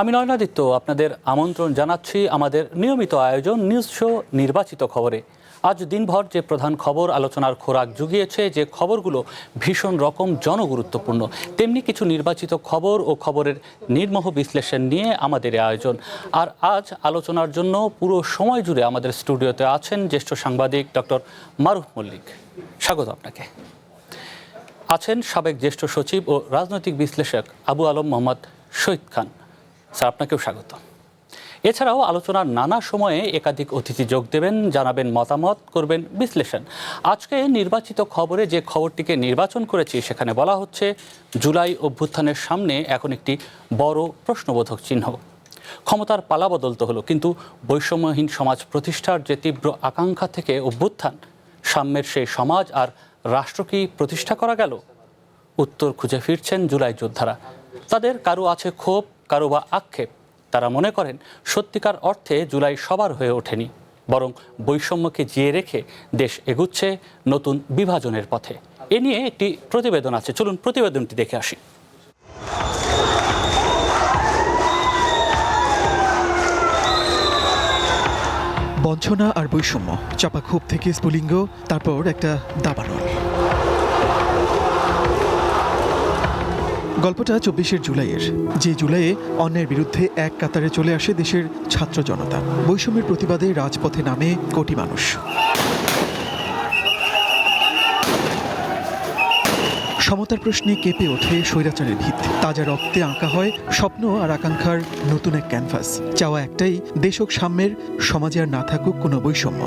আমি নয়নাদিত্য আপনাদের আমন্ত্রণ জানাচ্ছি আমাদের নিয়মিত আয়োজন নিউজ শো নির্বাচিত খবরে। আজ দিনভর যে প্রধান খবর আলোচনার খোরাক জুগিয়েছে, যে খবরগুলো ভীষণ রকম জনগুরুত্বপূর্ণ, তেমনি কিছু নির্বাচিত খবর ও খবরের নির্মোহ বিশ্লেষণ নিয়ে আমাদের আয়োজন। আর আজ আলোচনার জন্য পুরো সময় জুড়ে আমাদের স্টুডিওতে আছেন জ্যেষ্ঠ সাংবাদিক ডক্টর মারুফ মল্লিক। স্বাগত আপনাকে। আছেন সাবেক জ্যেষ্ঠ সচিব ও রাজনৈতিক বিশ্লেষক আবু আলম মোহাম্মদ শহীদ খান। স্যার, আপনাকেও স্বাগত। এছাড়াও আলোচনার নানা সময়ে একাধিক অতিথি যোগ দেবেন, জানাবেন মতামত, করবেন বিশ্লেষণ। আজকে নির্বাচিত খবরে যে খবরটিকে নির্বাচন করেছি সেখানে বলা হচ্ছে জুলাই অভ্যুত্থানের সামনে এখন একটি বড় প্রশ্নবোধক চিহ্ন। ক্ষমতার পালাবদল তো হলো, কিন্তু বৈষম্যহীন সমাজ প্রতিষ্ঠার যে তীব্র আকাঙ্ক্ষা থেকে অভ্যুত্থান, সাম্যের সেই সমাজ আর রাষ্ট্র কি প্রতিষ্ঠা করা গেল? উত্তর খুঁজে ফিরছেন জুলাই যোদ্ধারা। তাদের কারো আছে ক্ষোভ, কারো বা আক্ষেপ। তারা মনে করেন সত্যিকার অর্থে জুলাই সবার হয়ে ওঠেনি, বরং বৈষম্যকে জিয়ে রেখে দেশ এগুচ্ছে নতুন বিভাজনের পথে। এ নিয়ে একটি প্রতিবেদন আছে, চলুন প্রতিবেদনটি দেখে আসি। বঞ্চনা আর বৈষম্য, চাপা ক্ষোভ থেকে স্ফুলিঙ্গ, তারপর একটা দাবানল। গল্পটা ২৪শে জুলাইয়ের, যে জুলাইয়ে অন্যায়ের বিরুদ্ধে এক কাতারে চলে আসে দেশের ছাত্র জনতা। বৈষম্যের প্রতিবাদে রাজপথে নামে কোটি মানুষ। সমতার প্রশ্নে কেঁপে ওঠে স্বৈরাচারের ভিত। তাজা রক্তে আঁকা হয় স্বপ্ন আর আকাঙ্ক্ষার নতুন এক ক্যানভাস। চাওয়া একটাই, দেশ হোক সাম্যের, সমাজে আর না থাকুক কোনো বৈষম্য।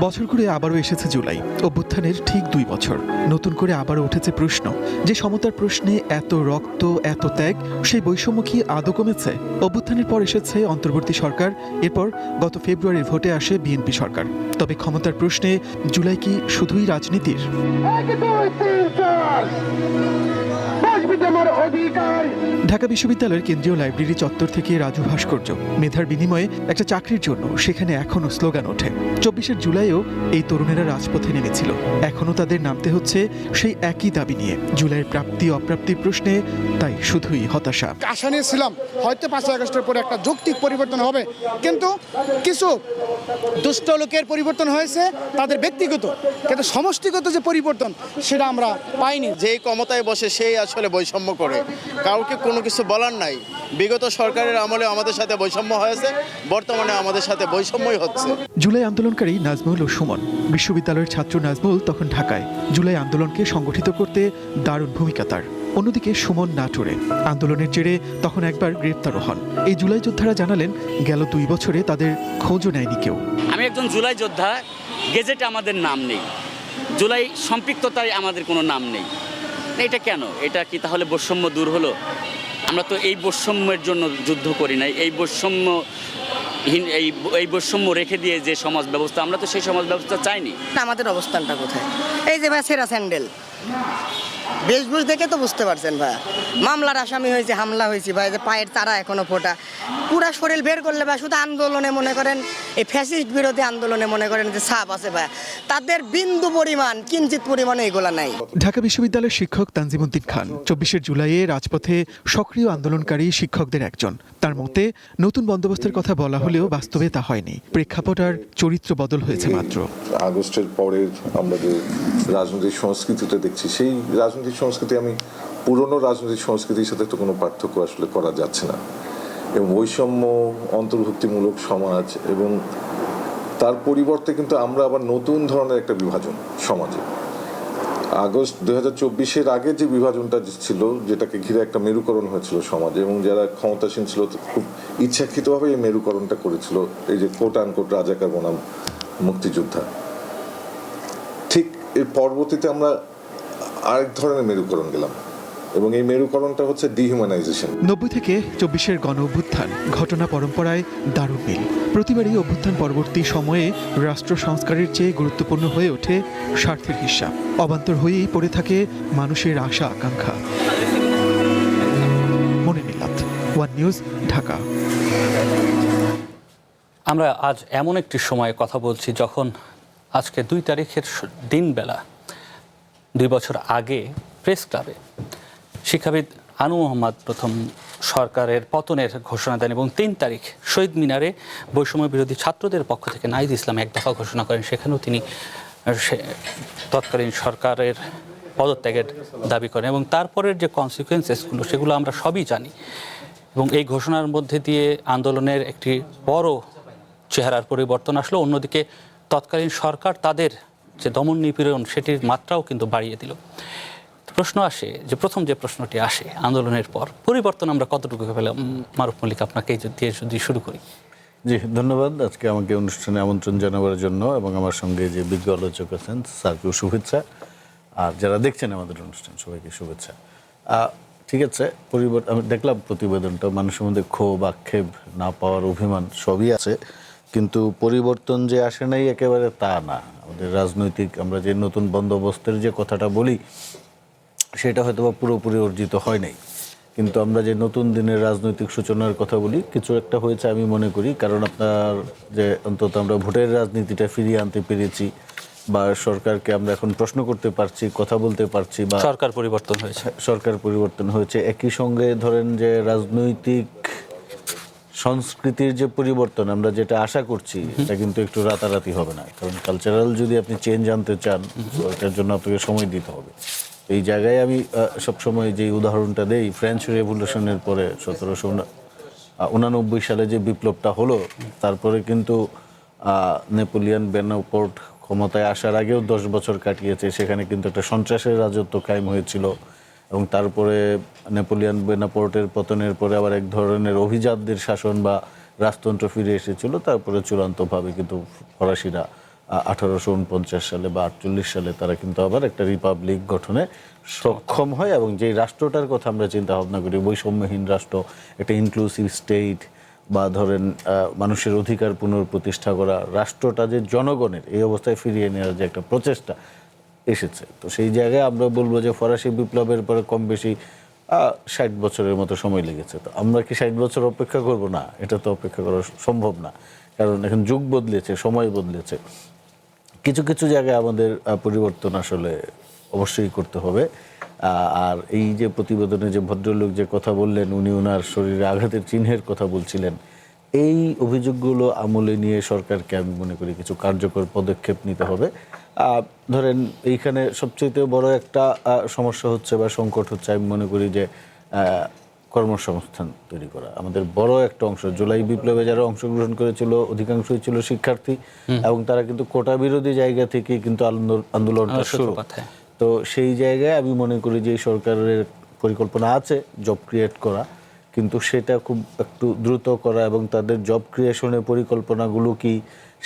বছর ঘুরে আবারও এসেছে জুলাই, অভ্যুত্থানের ঠিক ২ বছর। নতুন করে আবারও উঠেছে প্রশ্ন, যে সমতার প্রশ্নে এত রক্ত, এত ত্যাগ, সেই বৈষম্য কি আদৌ কমেছে? অভ্যুত্থানের পর এসেছে অন্তর্বর্তী সরকার, এরপর গত ফেব্রুয়ারির ভোটে আসে বিএনপি সরকার। তবে ক্ষমতার প্রশ্নে জুলাই কি শুধুই রাজনীতির? ঢাকা বিশ্ববিদ্যালয়ের কেন্দ্রীয় লাইব্রেরি চত্বর থেকে রাজু ভাস্কর্য, মেধার বিনিময়ে একটা চাকরির জন্য, সেখানে এখনো স্লোগান ওঠে। ২৪শে জুলাইও এই তরুণেরা রাজপথে নেমেছিল। এখনো তাদের নামতে হচ্ছে সেই একই দাবি নিয়ে। জুলাইয়ের প্রাপ্তি অপ্রাপ্তির প্রশ্নে তাই শুধুই হতাশা। আশা নিয়েছিলাম হয়তো ৫ই আগস্টের পরে একটা যৌক্তিক পরিবর্তন হবে, কিন্তু কিছু দুষ্ট লোকের পরিবর্তন হয়েছে, তাদের ব্যক্তিগত, কিন্তু সমষ্টিগত যে পরিবর্তন সেটা আমরা পাইনি। যেই ক্ষমতায় বসে সেই আসলে বৈষম্য করে, কাউকে কোনো কিছু বলার নাই। বিগত সরকারের আমলে আমাদের সাথে বৈষম্য হয়েছে, বর্তমানে আমাদের সাথে বৈষম্যই হচ্ছে। জুলাই আন্দোলনকারী নাজমুল ও সুমন, বিশ্ববিদ্যালয়ের ছাত্র নাজমুল তখন ঢাকায়। জুলাই আন্দোলনকে সংগঠিত করতে দারুণ ভূমিকা তার। অন্যদিকে সুমন নাটোরে। আন্দোলনের জেরে তখন একবার গ্রেপ্তারও হন। এই জুলাই যোদ্ধারা জানালেন, গেল ২ বছরে তাদের খোঁজও নেয়নি কেউ। আমি একজন জুলাই যোদ্ধা, গেজেটে আমাদের নাম নেই, জুলাই সম্পৃক্ততায় আমাদের কোনো নাম নেই। এটা কেন? এটা কি তাহলে বৈষম্য দূর হলো? আমরা তো এই বৈষম্যের জন্য যুদ্ধ করি নাই। এই বৈষম্য রেখে দিয়ে যে সমাজ ব্যবস্থা, আমরা তো সেই সমাজ ব্যবস্থা চাইনি। আমাদের অবস্থানটা কোথায়? এই যে ভাই সেরা স্যান্ডেল, বেশভূষ দেখে তো বুঝতে পারছেন ভাই, মামলার আসামি হয়েছে, হামলা হয়েছে ভাই, যে পায়ের তারা এখনো ফোটা, পুরা শরীর বের করলে ভাই শুধু আন্দোলনে মনে করেন, এই ফ্যাসিস্ট বিরোধী আন্দোলনে মনে করেন যে ছাপ আছে ভাই, তাদের বিন্দু পরিমাণ, কিঞ্চিত পরিমাণে এগুলা নাই। ঢাকা বিশ্ববিদ্যালয়ের শিক্ষক তানজিমউদ্দিন খান, ২৪শে জুলাইয়ে রাজপথে সক্রিয় আন্দোলনকারী শিক্ষকদের একজন। তার মতে, নতুন বন্দোবস্তের কথা বলা হলেও বাস্তবে তা হয়নি। প্রেক্ষাপট আর চরিত্র বদল হয়েছে মাত্র। আগস্টের পরে আমরা যে রাজনৈতিক সংস্কৃতিটা দেখছি, সেই রাজনৈতিক সংস্কৃতি আমি পুরনো রাজনৈতিক সংস্কৃতির সাথে তো কোনো পার্থক্য আসলে করা যাচ্ছে না। এবং বৈষম্য, অন্তর্ভুক্তিমূলক সমাজ, এবং তার পরিবর্তে কিন্তু আমরা আবার নতুন ধরনের একটা বিভাজন সমাজে। আগস্ট ২০২৪-এর আগে যে বিভাজনটা ছিল, যেটাকে ঘিরে একটা মেরুকরণ হয়েছিল সমাজে, এবং যারা ক্ষমতাসীন ছিল খুব ইচ্ছাকৃতভাবে এই মেরুকরণটা করেছিল, এই যে কোট আনকোট রাজাকার বনাম মুক্তিযোদ্ধা। ঠিক এর পরবর্তীতে আমরা আরেক ধরনের মেরুকরণ গেলাম, এবং এই মেরুকরণটা হচ্ছে ডিহিউম্যানাইজেশন। ৯০ থেকে ২৪-এর গণ অভ্যুত্থান ঘটনা পরম্পরায় দারুণ মিল। প্রতিবারই অভ্যুত্থান পরবর্তী সময়ে রাষ্ট্র সংস্কারের চেয়ে গুরুত্বপূর্ণ হয়ে ওঠে স্বার্থের হিসাব। অবান্তর হয়েই পড়ে থাকে মানুষের আশা আকাঙ্ক্ষা। মনে মিলাত, ওয়ান নিউজ, ঢাকা। আমরা আজ এমন একটি সময়ে কথা বলছি যখন আজকে ২ তারিখের দিনবেলা ২ বছর আগে প্রেস ক্লাবে শিক্ষাবিদ আনু মোহাম্মদ প্রথম সরকারের পতনের ঘোষণা দেন এবং 3 তারিখ শহীদ মিনারে বৈষম্য বিরোধী ছাত্রদের পক্ষ থেকে নাহিদ ইসলাম এক দফা ঘোষণা করেন। সেখানেও তিনি তৎকালীন সরকারের পদত্যাগের দাবি করেন এবং তারপরের যে কনসিকুয়েন্সেসগুলো সেগুলো আমরা সবই জানি এবং এই ঘোষণার মধ্যে দিয়ে আন্দোলনের একটি বড় চেহারার পরিবর্তন আসলো। অন্যদিকে তৎকালীন সরকার তাদের যে দমন নিপীড়ন সেটির মাত্রাও কিন্তু বাড়িয়ে দিল। প্রশ্ন আসে যে প্রথম যে প্রশ্নটি আসে আন্দোলনের পর পরিবর্তন আমরা কতটুকু পেলাম? মারুফ মল্লিক, আপনাকে দিয়ে যদি শুরু করি। জি, ধন্যবাদ আজকে আমাকে অনুষ্ঠানে আমন্ত্রণ জানাবার জন্য এবং আমার সঙ্গে যে বিজ্ঞ আলোচক আছেন স্যারকেও শুভেচ্ছা, আর যারা দেখছেন আমাদের অনুষ্ঠান সবাইকে শুভেচ্ছা। ঠিক আছে, আমি দেখলাম প্রতিবেদনটা, মানুষের মধ্যে ক্ষোভ, আক্ষেপ, না পাওয়ার অভিমান সবই আছে, কিন্তু পরিবর্তন যে আসে নাই একেবারে তা না। আমাদের রাজনৈতিক আমরা যে নতুন বন্দোবস্তের যে কথাটা বলি সেটা হয়তো বা পুরোপুরি অর্জিত হয় নাই, কিন্তু আমরা যে নতুন দিনের রাজনৈতিক সূচনার কথা বলি কিছু একটা হয়েছে আমি মনে করি। কারণ আপনার যে অন্তত আমরা ভোটের রাজনীতিটা ফিরিয়ে আনতে পেরেছি বা সরকারকে আমরা এখন প্রশ্ন করতে পারছি, কথা বলতে পারছি, বা সরকার পরিবর্তন হয়েছে, সরকার পরিবর্তন হয়েছে। একই সঙ্গে ধরেন যে রাজনৈতিক সংস্কৃতির যে পরিবর্তন আমরা যেটা আশা করছি এটা কিন্তু একটু রাতারাতি হবে না, কারণ কালচারাল যদি আপনি চেঞ্জ আনতে চান এটার জন্য আপনাকে সময় দিতে হবে। এই জায়গায় আমি সবসময় যে উদাহরণটা দেই, ফ্রেঞ্চ রেভলিউশনের পরে 1789 সালে যে বিপ্লবটা হলো, তারপরে কিন্তু নেপোলিয়ন বোনাপার্ট ক্ষমতায় আসার আগেও 10 বছর কাটিয়েছে, সেখানে কিন্তু একটা সন্ত্রাসের রাজত্ব কায়েম হয়েছিল এবং তারপরে নেপোলিয়ন বোনাপার্টের পতনের পরে আবার এক ধরনের অভিজাতদের শাসন বা রাজতন্ত্র ফিরে এসেছিল। তারপরে চূড়ান্তভাবে কিন্তু ফরাসিরা 1849 সালে বা 48 সালে তারা কিন্তু আবার একটা রিপাবলিক গঠনে সক্ষম হয় এবং যেই রাষ্ট্রটার কথা আমরা চিন্তা ভাবনা করি, বৈষম্যহীন রাষ্ট্র, একটা ইনক্লুসিভ স্টেট বা ধরেন মানুষের অধিকার পুনঃপ্রতিষ্ঠা করা, রাষ্ট্রটা যে জনগণের, এই অবস্থায় ফিরিয়ে নেওয়ার যে একটা প্রচেষ্টা এসেছে। তো সেই জায়গায় আমরা বলবো যে ফরাসি বিপ্লবের পরে কম বেশি 60 বছরের মতো সময় লেগেছে। তো আমরা কি 60 বছর অপেক্ষা করব? না, এটা তো অপেক্ষা করা সম্ভব না, কারণ এখন যুগ বদলেছে, সময় বদলেছে। কিছু কিছু জায়গায় আমাদের পরিবর্তন আসলে অবশ্যই করতে হবে। আর এই যে প্রতিবেদনে যে ভদ্রলোক যে কথা বললেন, উনি ওনার শরীরে আঘাতের চিহ্নের কথা বলছিলেন, এই অভিযোগগুলো আমলে নিয়ে সরকারকে আমি মনে করি কিছু কার্যকর পদক্ষেপ নিতে হবে। ধরেন এইখানে সবচেয়ে বড় একটা সমস্যা হচ্ছে বা সংকট হচ্ছে আমি মনে করি যে কর্মসংস্থান তৈরি করা। আমাদের বড় একটা অংশ, জুলাই বিপ্লবে যারা অংশগ্রহণ করেছিল অধিকাংশই ছিল শিক্ষার্থী এবং তারা কিন্তু কোটা বিরোধী জায়গা থেকে কিন্তু আন্দোলনটা শুরু। তো সেই জায়গায় আমি মনে করি যে সরকারের পরিকল্পনা আছে জব ক্রিয়েট করা, কিন্তু সেটা খুব একটু দ্রুত করা এবং তাদের জব ক্রিয়েশনের পরিকল্পনাগুলো কি,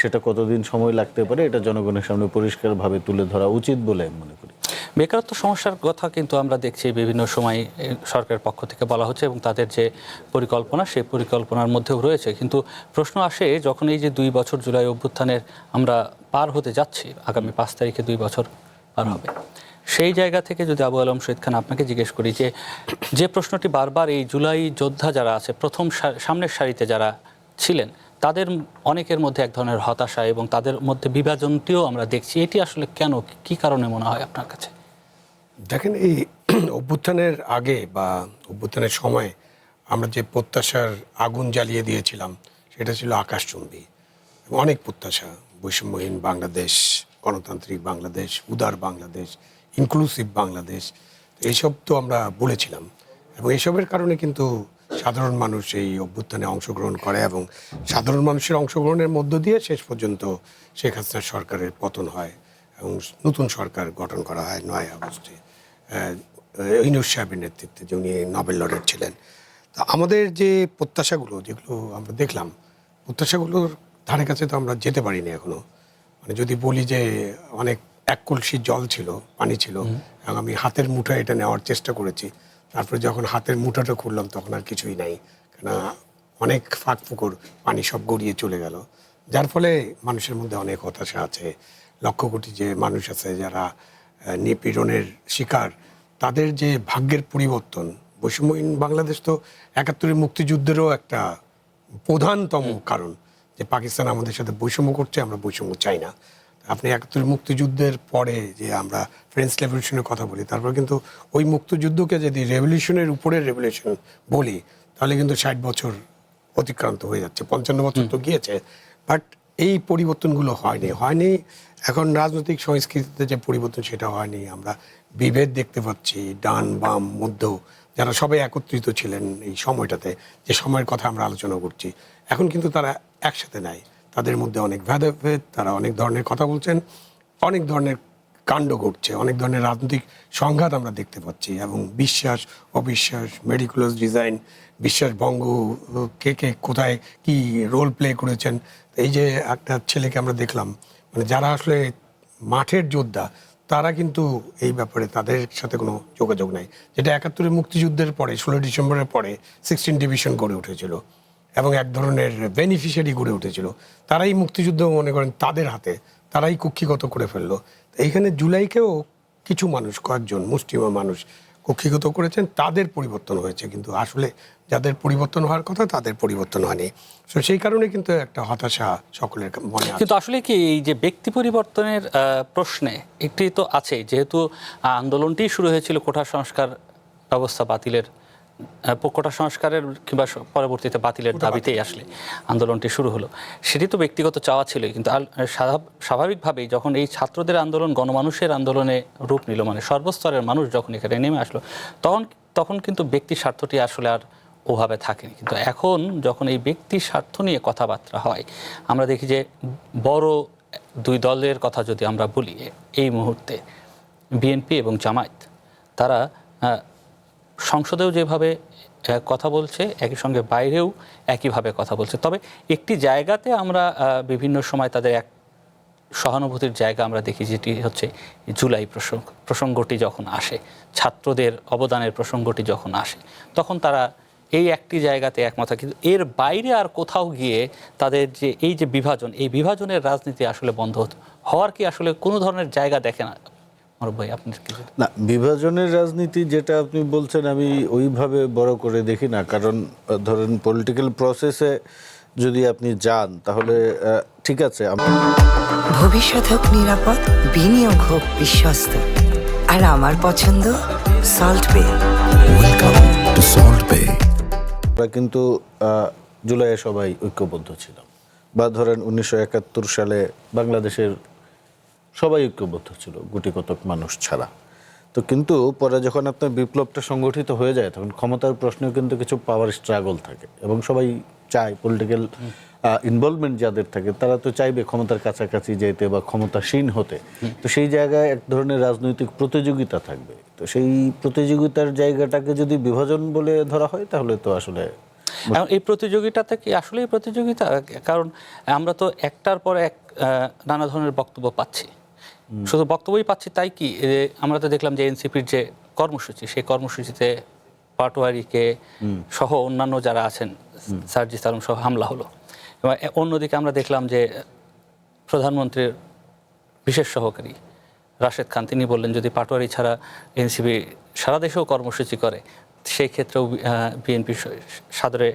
সেটা কতদিন সময় লাগতে পারে, এটা জনগণের সামনে পরিষ্কারভাবে তুলে ধরা উচিত বলে আমি মনে করি। বেকারত্ব সমস্যার কথা কিন্তু আমরা দেখছি বিভিন্ন সময় সরকারের পক্ষ থেকে বলা হচ্ছে এবং তাদের যে পরিকল্পনা সেই পরিকল্পনার মধ্যেও রয়েছে, কিন্তু প্রশ্ন আসে যখন এই যে 2 বছর জুলাই অভ্যুত্থানের আমরা পার হতে যাচ্ছি, আগামী 5 তারিখে 2 বছর পার হবে, সেই জায়গা থেকে যদি আবু আলম শহীদ খান আপনাকে জিজ্ঞেস করি যে প্রশ্নটি বারবার এই জুলাই যোদ্ধা যারা আছে, প্রথম সামনের সারিতে যারা ছিলেন, তাদের অনেকের মধ্যে এক ধরনের হতাশা এবং তাদের মধ্যে বিভাজনটিও আমরা দেখছি, এটি আসলে কেন, কি কারণে মনে হয় আপনার কাছে? দেখেন, এই অভ্যুত্থানের আগে বা অভ্যুত্থানের সময় আমরা যে প্রত্যাশার আগুন জ্বালিয়ে দিয়েছিলাম সেটা ছিল আকাশচুম্বী। অনেক প্রত্যাশা, বৈষম্যহীন বাংলাদেশ, গণতান্ত্রিক বাংলাদেশ, উদার বাংলাদেশ, ইনক্লুসিভ বাংলাদেশ, এইসব তো আমরা বলেছিলাম এবং এইসবের কারণে কিন্তু সাধারণ মানুষ এই অভ্যুত্থানে অংশগ্রহণ করে এবং সাধারণ মানুষের অংশগ্রহণের মধ্য দিয়ে শেষ পর্যন্ত শেখ হাসিনার সরকারের পতন হয় এবং নতুন সরকার গঠন করা হয় 9 আগস্টে ইউনূস সাহেবের নেতৃত্বে, যে উনি নোবেল লরেট ছিলেন। তো আমাদের যে প্রত্যাশাগুলো যেগুলো আমরা দেখলাম, প্রত্যাশাগুলোর ধারে কাছে তো আমরা যেতে পারিনি এখনো। মানে যদি বলি যে অনেক এক কলসি জল ছিল, পানি ছিল, এবং আমি হাতের মুঠা এটা নেওয়ার চেষ্টা করেছি, তারপরে যখন হাতের মুঠাটা খুললাম তখন আর কিছুই নাই, কেন অনেক ফাঁক ফুকর, পানি সব গড়িয়ে চলে গেল, যার ফলে মানুষের মধ্যে অনেক হতাশা আছে। লক্ষ কোটি যে মানুষ আছে যারা নিপীড়নের শিকার, তাদের যে ভাগ্যের পরিবর্তন, বৈষম্যহীন বাংলাদেশ তো 71-এর মুক্তিযুদ্ধেরও একটা প্রধানতম কারণ, যে পাকিস্তান আমাদের সাথে বৈষম্য করছে, আমরা বৈষম্য চাই না। আপনি 71 মুক্তিযুদ্ধের পরে যে আমরা ফ্রেঞ্চ রেভলিউশনের কথা বলি, তারপর কিন্তু ওই মুক্তিযুদ্ধকে যদি রেভলিউশনের উপরে রেভলিউশন বলি, তাহলে কিন্তু 60 বছর অতিক্রান্ত হয়ে যাচ্ছে, 55 বছর তো গিয়েছে। বাট এই পরিবর্তনগুলো হয়নি। এখন রাজনৈতিক সংস্কৃতিতে যে পরিবর্তন সেটা হয়নি। আমরা বিভেদ দেখতে পাচ্ছি, ডান বাম মধ্য, যারা সবাই একত্রিত ছিলেন এই সময়টাতে, যে সময়ের কথা আমরা আলোচনা করছি, এখন কিন্তু তারা একসাথে নাই। তাদের মধ্যে অনেক ভেদাভেদ, তারা অনেক ধরনের কথা বলছেন, অনেক ধরনের কাণ্ড ঘটছে, অনেক ধরনের রাজনৈতিক সংঘাত আমরা দেখতে পাচ্ছি। এবং বিশ্বাস অবিশ্বাস, মেডিকুলাস ডিজাইন, বিশ্বাস ভঙ্গ, কে কোথায় কি রোল প্লে করেছেন। এই যে একটা ছেলেকে আমরা দেখলাম, মানে যারা আসলে মাঠের যোদ্ধা, তারা কিন্তু এই ব্যাপারে তাদের সাথে কোনো যোগাযোগ নাই। যেটা 71 মুক্তিযুদ্ধের পরে 16 ডিসেম্বরের পরে 16 ডিভিশন গড়ে উঠেছিল এবং এক ধরনের বেনিফিশিয়ারি গড়ে উঠেছিল, তারাই মুক্তিযুদ্ধ মনে করেন তাদের হাতে, তারাই কুক্ষিগত করে ফেললো। এইখানে জুলাইকেও কিছু মানুষ, কয়েকজন মুষ্টিমেয় মানুষ কক্ষিগত করেছেন, তাদের পরিবর্তন হয়েছে, কিন্তু আসলে যাদের পরিবর্তন হওয়ার কথা তাদের পরিবর্তন হয়নি। তো সেই কারণে কিন্তু একটা হতাশা সকলের মনে আছে। কিন্তু আসলে কি এই যে ব্যক্তি পরিবর্তনের প্রশ্নে একটি তো আছে, যেহেতু আন্দোলনটি শুরু হয়েছিল কোটা সংস্কার ব্যবস্থা বাতিলের, কোটা সংস্কারের কিংবা পরবর্তীতে বাতিলের দাবিতেই আসলে আন্দোলনটি শুরু হলো। সেটি তো ব্যক্তিগত চাওয়া ছিল, কিন্তু স্বাভাবিকভাবেই যখন এই ছাত্রদের আন্দোলন গণমানুষের আন্দোলনে রূপ নিল, মানে সর্বস্তরের মানুষ যখন এখানে নেমে আসলো, তখন কিন্তু ব্যক্তি স্বার্থটি আসলে আর ওভাবে থাকেনি। কিন্তু এখন যখন এই ব্যক্তি স্বার্থ নিয়ে কথাবার্তা হয়, আমরা দেখি যে বড় দুই দলের কথা যদি আমরা বলি, এই মুহূর্তে বিএনপি এবং জামায়াত, তারা সংসদেও যেভাবে কথা বলছে, একই সঙ্গে বাইরেও একইভাবে কথা বলছে। তবে একটি জায়গাতে আমরা বিভিন্ন সময় তাদের এক সহানুভূতির জায়গা আমরা দেখি, যেটি হচ্ছে জুলাই প্রসঙ্গটি যখন আসে, ছাত্রদের অবদানের প্রসঙ্গটি যখন আসে, তখন তারা এই একটি জায়গাতে একমত হয়। কিন্তু এর বাইরে আর কোথাও গিয়ে তাদের যে এই যে বিভাজন, এই বিভাজনের রাজনীতি আসলে বন্ধ হওয়ার কি আসলে কোনো ধরনের জায়গা দেখে না? ভাই, আপনি না, বিভাজনের রাজনীতি যেটা আপনি বলছেন আমি ওইভাবে বড় করে দেখি না। কারণ ধরেন পলিটিক্যাল প্রসেসে যদি আপনি যান, তাহলে ঠিক আছে, ভবিষ্যৎ হোক নিরাপদ, বিনিয়োগ হোক বিশ্বস্ত, আর আমার পছন্দ সল্ট বে। ওয়েলকাম টু সল্ট বে। আমরা কিন্তু জুলাইয়ে সবাই ঐক্যবদ্ধ ছিলাম, বা ধরেন 1971 সালে বাংলাদেশের সবাই ঐক্যবদ্ধ ছিল, গুটি কতক মানুষ ছাড়া। তো কিন্তু পরে যখন আপনার বিপ্লবটা সংগঠিত হয়ে যায়, তখন ক্ষমতার প্রশ্নেও কিন্তু কিছু পাওয়ার স্ট্রাগল থাকে, এবং সবাই চায়, পলিটিক্যাল ইনভলভমেন্ট যাদের থাকে তারা তো চাইবে ক্ষমতার কাছাকাছি যেতে বা ক্ষমতাসীন হতে। তো সেই জায়গায় এক ধরনের রাজনৈতিক প্রতিযোগিতা থাকবে। তো সেই প্রতিযোগিতার জায়গাটাকে যদি বিভাজন বলে ধরা হয়, তাহলে তো আসলে এই প্রতিযোগিতাতে কি আসলে প্রতিযোগিতা? কারণ আমরা তো একটার পর এক নানা ধরনের বক্তব্য পাচ্ছি, শুধু বক্তব্যই পাচ্ছি তাই কি? আমরা তো দেখলাম যে এনসিপির যে কর্মসূচি, সেই কর্মসূচিতে পাটোয়ারিকে সহ অন্যান্য যারা আছেন, সার্জিস আলম সহ হামলা হলো। এবং অন্যদিকে আমরা দেখলাম যে প্রধানমন্ত্রীর বিশেষ সহকারী রাশেদ খান, তিনি বললেন যদি পাটোয়ারি ছাড়া এনসিপি সারা দেশেও কর্মসূচি করে, সেই ক্ষেত্রেও বিএনপি সাদরে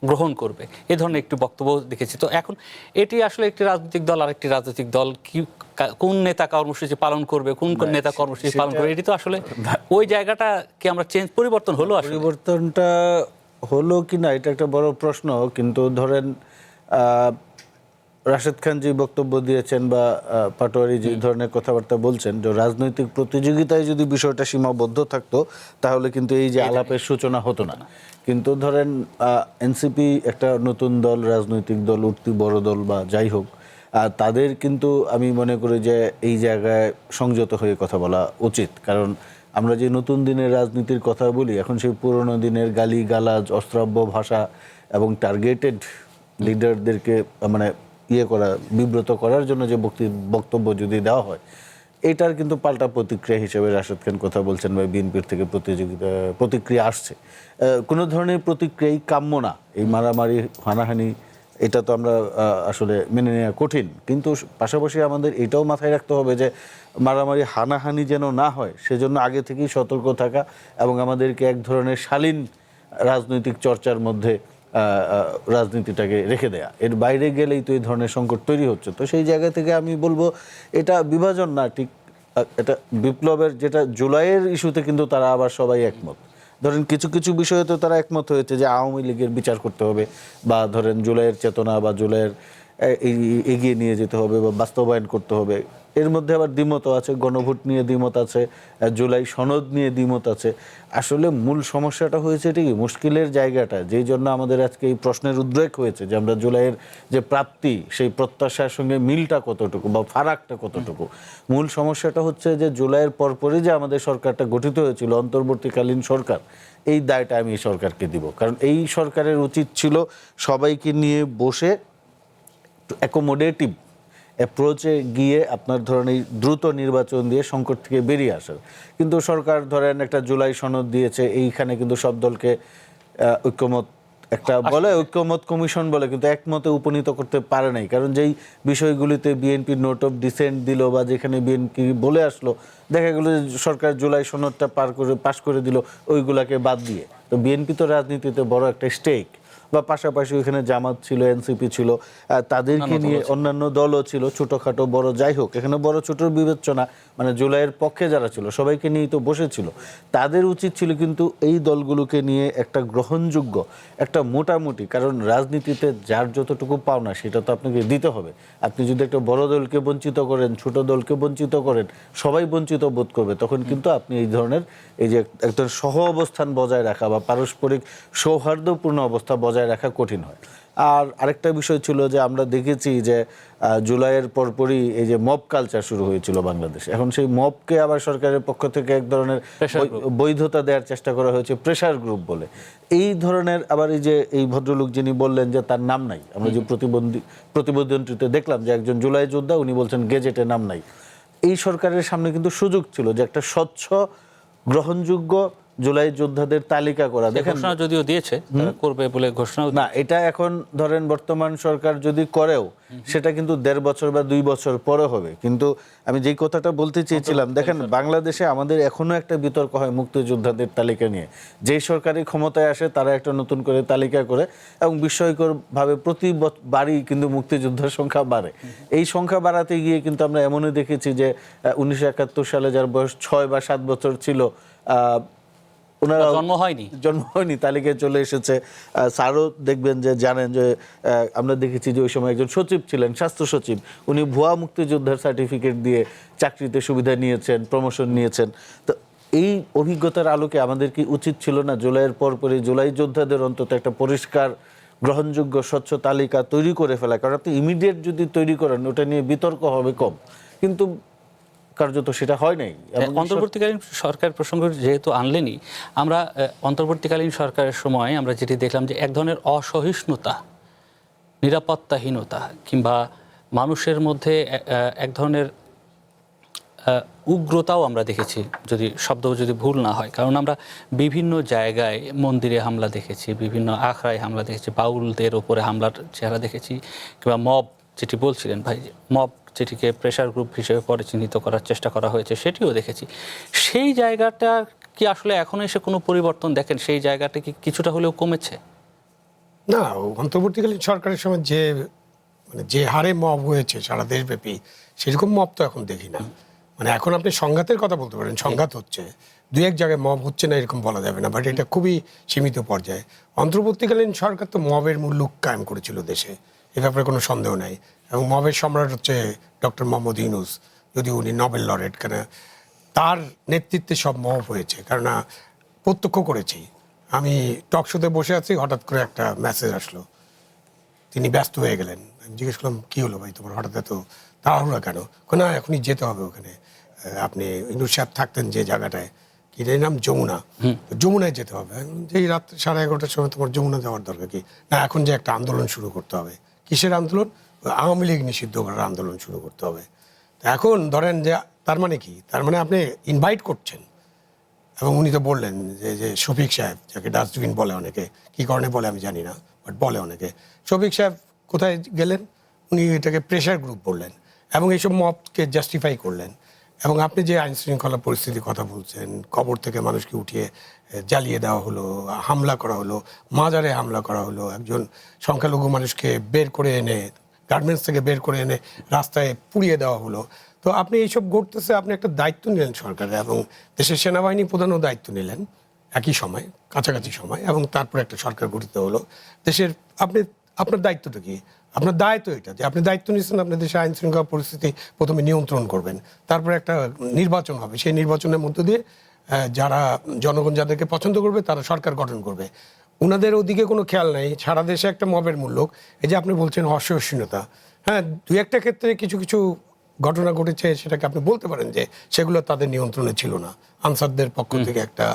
গ্রহণ করবে, এ ধরনের একটি বক্তব্য দেখেছি। তো এখন এটি আসলে একটি রাজনৈতিক দল আর একটি রাজনৈতিক দল কি, কোন নেতা কর্মসূচি পালন করবে, কোন নেতা কর্মসূচি পালন করবে, এটি তো আসলে ওই জায়গাটা কি আমরা পরিবর্তন হলো? পরিবর্তনটা হলো কি না এটা একটা বড় প্রশ্ন। কিন্তু ধরেন রাশেদ খান যে বক্তব্য দিয়েছেন বা পাটোয়ারি যে ধরনের কথাবার্তা বলছেন, যে রাজনৈতিক প্রতিযোগিতায় যদি বিষয়টা সীমাবদ্ধ থাকতো, তাহলে কিন্তু এই যে আলাপের সূচনা হতো না। কিন্তু ধরেন এনসিপি একটা নতুন দল, রাজনৈতিক দল, উঠতি বড় দল বা যাই হোক, তাদের কিন্তু আমি মনে করি যে এই জায়গায় সংযত হয়ে কথা বলা উচিত। কারণ আমরা যে নতুন দিনের রাজনীতির কথা বলি, এখন সেই পুরনো দিনের গালি গালাজ, অস্ত্রাব্য ভাষা এবং টার্গেটেড লিডারদেরকে মানে করা, বিব্রত করার জন্য যে বক্তব্য যদি দেওয়া হয়, এটার কিন্তু পাল্টা প্রতিক্রিয়া হিসেবে রাশেদ খান কথা বলছেন বা বিএনপির থেকে প্রতিক্রিয়া আসছে। কোনো ধরনের প্রতিক্রিয়াই কাম্য না। এই মারামারি হানাহানি, এটা তো আমরা আসলে মেনে নেওয়া কঠিন। কিন্তু পাশাপাশি আমাদের এটাও মাথায় রাখতে হবে যে মারামারি হানাহানি যেন না হয়, সেজন্য আগে থেকেই সতর্ক থাকা এবং আমাদেরকে এক ধরনের শালীন রাজনৈতিক চর্চার মধ্যে রাজনীতিটাকে রেখে দেয়া। এর বাইরে গেলেই তো এই ধরনের সংকট তৈরি হচ্ছে। তো সেই জায়গা থেকে আমি বলবো এটা বিভাজন না, ঠিক এটা বিপ্লবের যেটা জুলাইয়ের ইস্যুতে কিন্তু তারা আবার সবাই একমত। ধরেন কিছু কিছু বিষয়ে তো তারা একমত হয়েছে যে আওয়ামী লীগের বিচার করতে হবে, বা ধরেন জুলাইয়ের চেতনা বা জুলাইয়ের এগিয়ে নিয়ে যেতে হবে বা বাস্তবায়ন করতে হবে। এর মধ্যে আবার দ্বিমত আছে, গণভোট নিয়ে দ্বিমত আছে, জুলাই সনদ নিয়ে দ্বিমত আছে। আসলে মূল সমস্যাটা হয়েছে ঠিকই মুশকিলের জায়গাটা, যেই জন্য আমাদের আজকে এই প্রশ্নের উদ্রেক হয়েছে যে আমরা জুলাইয়ের যে প্রাপ্তি সেই প্রত্যাশার সঙ্গে মিলটা কতটুকু বা ফারাকটা কতটুকু। মূল সমস্যাটা হচ্ছে যে জুলাইয়ের পরপরই যে আমাদের সরকারটা গঠিত হয়েছিল অন্তর্বর্তীকালীন সরকার, এই দায়টা আমি এই সরকারকে দিব। কারণ এই সরকারের উচিত ছিল সবাইকে নিয়ে বসে অ্যাকোমোডেটিভ অ্যাপ্রোচে গিয়ে আপনার ধরেন এই দ্রুত নির্বাচন দিয়ে সংকট থেকে বেরিয়ে আসার। কিন্তু সরকার ধরেন একটা জুলাই সনদ দিয়েছে, এইখানে কিন্তু সব দলকে ঐক্যমত একটা বলে ঐক্যমত কমিশন বলে, কিন্তু একমতে উপনীত করতে পারে নাই। কারণ যেই বিষয়গুলিতে বিএনপি নোট অফ ডিসেন্ট দিল বা যেখানে বিএনপি বলে আসলো, দেখা গেলো যে সরকার জুলাই সনদটা পাশ করে দিল ওইগুলাকে বাদ দিয়ে। তো বিএনপি তো রাজনীতিতে বড় একটা স্টেক, বা পাশাপাশি ওইখানে জামাত ছিল, এনসিপি ছিল, তাদেরকে নিয়ে অন্যান্য দলও ছিল, ছোটোখাটো বড় যাই হোক, এখানে বড় ছোটোর বিবেচনা মানে জুলাইয়ের পক্ষে যারা ছিল সবাইকে নিয়েই তো বসেছিল। তাদের উচিত ছিল কিন্তু এই দলগুলোকে নিয়ে একটা গ্রহণযোগ্য একটা মোটামুটি, কারণ রাজনীতিতে যার যতটুকু পাওনা সেটা তো আপনাকে দিতে হবে। আপনি যদি একটা বড় দলকে বঞ্চিত করেন, ছোট দলকে বঞ্চিত করেন, সবাই বঞ্চিত বোধ করবে, তখন কিন্তু আপনি এই ধরনের এই যে একটা সহ অবস্থান বজায় রাখা বা পারস্পরিক সৌহার্দ্যপূর্ণ অবস্থা বজায় রাখা কঠিন হয়। আর আরেকটা বিষয় ছিল যে আমরা দেখেছি যে জুলাইয়ের পরপরই এই যে মব কালচার শুরু হয়েছিল বাংলাদেশে। এখন সেই মবকে আবার সরকারের পক্ষ থেকে এক ধরনের বৈধতা দেওয়ার চেষ্টা করা হয়েছে প্রেসার গ্রুপ বলে। এই ধরনের আবার এই যে এই ভদ্রলোক যিনি বললেন যে তার নাম নাই, আমরা যে প্রতিবেদনটিতে দেখলাম যে একজন জুলাই যোদ্ধা, উনি বলছেন গেজেটে নাম নাই। এই সরকারের সামনে কিন্তু সুযোগ ছিল যে একটা স্বচ্ছ গ্রহণযোগ্য জুলাই যোদ্ধাদের তালিকা করা। দেখেন ঘোষণা যদিও দিয়েছে করবে বলে ঘোষণা না, এটা এখন ধরেন বর্তমান সরকার যদি করেও সেটা কিন্তু 1.5 বছর বা 2 বছর পরে হবে। কিন্তু আমি যেই কথাটা বলতে চেয়েছিলাম, দেখেন বাংলাদেশে আমাদের এখনো একটা বিতর্ক হয় মুক্তিযোদ্ধাদের তালিকা নিয়ে। যেই সরকারি ক্ষমতায় আসে তারা একটা নতুন করে তালিকা করে এবং বিস্ময়করভাবে প্রতিবারই কিন্তু মুক্তিযোদ্ধার সংখ্যা বাড়ে। এই সংখ্যা বাড়াতে গিয়ে কিন্তু আমরা এমনই দেখেছি যে 1971 সালে যার বয়স 6 বা 7 বছর ছিল, ওনারা জন্ম হয়নি, তালিকায় চলে এসেছে। স্যারও দেখবেন যে জানেন যে আমরা দেখেছি যে ওই সময় একজন সচিব ছিলেন, স্বাস্থ্য সচিব, উনি ভুয়া মুক্তিযোদ্ধার সার্টিফিকেট দিয়ে চাকরিতে সুবিধা নিয়েছেন, প্রমোশন নিয়েছেন। তো এই অভিজ্ঞতার আলোকে আমাদের কি উচিত ছিল না জুলাইয়ের পরপরই জুলাই যোদ্ধাদের অন্তত একটা পরিষ্কার গ্রহণযোগ্য স্বচ্ছ তালিকা তৈরি করে ফেলা? কারণ আপনি ইমিডিয়েট যদি তৈরি করেন ওটা নিয়ে বিতর্ক হবে কম, কিন্তু কার্যত সেটা হয় নাই। অন্তর্বর্তীকালীন সরকার প্রসঙ্গ যেহেতু আনলেনি, আমরা অন্তর্বর্তীকালীন সরকারের সময় আমরা যেটি দেখলাম যে এক ধরনের অসহিষ্ণুতা, নিরাপত্তাহীনতা কিংবা মানুষের মধ্যে এক ধরনের উগ্রতাও আমরা দেখেছি, যদি ভুল না হয়। কারণ আমরা বিভিন্ন জায়গায় মন্দিরে হামলা দেখেছি, বিভিন্ন আখড়ায় হামলা দেখেছি, বাউলদের ওপরে হামলার চেহারা দেখেছি, কিংবা মব যেটি বলছিলেন ভাই, মব যেটিকে প্রেসার গ্রুপ হিসেবে পরে চিহ্নিত করার চেষ্টা করা হয়েছে, সেটিও দেখেছি। সেই জায়গাটা কি আসলে এখন এসে কোনো পরিবর্তন দেখেন? সেই জায়গাটা কি কিছুটা হলেও কমেছে? না, অন্তর্বর্তীকালীন সরকারের সময় যে হারে মব হয়েছে সারা দেশব্যাপী, সেরকম মব তো এখন দেখি না। মানে এখন আপনি সংঘাতের কথা বলতে পারেন, সংঘাত হচ্ছে, 2-1 জায়গায় মব হচ্ছে না এরকম বলা যাবে না, বাট এটা খুবই সীমিত পর্যায়ে। অন্তর্বর্তীকালীন সরকার তো মবের মূল লুক কায়েম করেছিল দেশে, এ ব্যাপারে কোনো সন্দেহ নাই। এবং মবের সম্রাট হচ্ছে ডক্টর মোহাম্মদ ইউনূস, যদি উনি নোবেল লরেট, কেন তার নেতৃত্বে সব মব হয়েছে। কারণ প্রত্যক্ষ করেছি, আমি টক শোতে বসে আছি, হঠাৎ করে একটা মেসেজ আসলো, তিনি ব্যস্ত হয়ে গেলেন। আমি জিজ্ঞেস করলাম কী হলো ভাই, তোমার হঠাৎ এত তাড়াহুড়া কেন? না, এখনই যেতে হবে ওখানে, আপনি ইউনূস সাহেব থাকতেন যে জায়গাটায়, কি নাম, যমুনা, যমুনায় যেতে হবে। এই রাত 11:30টার সময় তোমার যমুনা যাওয়ার দরকার কি? না, এখন যে একটা আন্দোলন শুরু করতে হবে। কিসের আন্দোলন? আওয়ামী লীগ নিষিদ্ধ করার আন্দোলন শুরু করতে হবে। এখন ধরেন যে তার মানে কি, তার মানে আপনি ইনভাইট করছেন। এবং উনি তো বললেন যে শফিক সাহেব, যাকে ডাস্টবিন বলে অনেকে, কী কারণে বলে আমি জানি না, বাট বলে অনেকে, শফিক সাহেব কোথায় গেলেন? উনি এটাকে প্রেশার গ্রুপ বললেন এবং এইসব মবকে জাস্টিফাই করলেন। এবং আপনি যে আইন শৃঙ্খলা পরিস্থিতির কথা বলছেন, কবর থেকে মানুষকে উঠিয়ে জ্বালিয়ে দেওয়া হলো, হামলা করা হলো, মাজারে হামলা করা হলো, একজন সংখ্যালঘু মানুষকে বের করে এনে গার্মেন্টস থেকে বের করে এনে রাস্তায় পুড়িয়ে দেওয়া হলো। তো আপনি এইসব ঘটতেছে, আপনি একটা দায়িত্ব নিলেন সরকারের, এবং দেশের সেনাবাহিনী প্রধানও দায়িত্ব নিলেন একই সময়, কাছাকাছি সময়, এবং তারপরে একটা সরকার গঠিত হলো দেশের। আপনার দায়িত্বটা কি? আপনার দায়িত্ব এটা যে আপনি দায়িত্ব নিচ্ছেন, আপনার দেশে আইন শৃঙ্খলা পরিস্থিতি প্রথমে নিয়ন্ত্রণ করবেন, তারপরে একটা নির্বাচন হবে, সেই নির্বাচনের মধ্য দিয়ে যারা জনগণ যাদেরকে পছন্দ করবে তারা সরকার গঠন করবে। ওনাদের ওদিকে কোনো খেয়াল নাই, সারা দেশে একটা মবের মূল্য। এই যে আপনি বলছেন অসহিষ্ণুতা, হ্যাঁ, দুই একটা ক্ষেত্রে কিছু কিছু ঘটনা ঘটেছে, সেটাকে আপনি বলতে পারেন যে সেগুলো তাদের নিয়ন্ত্রণে ছিল না, আনসারদের পক্ষ থেকে একটা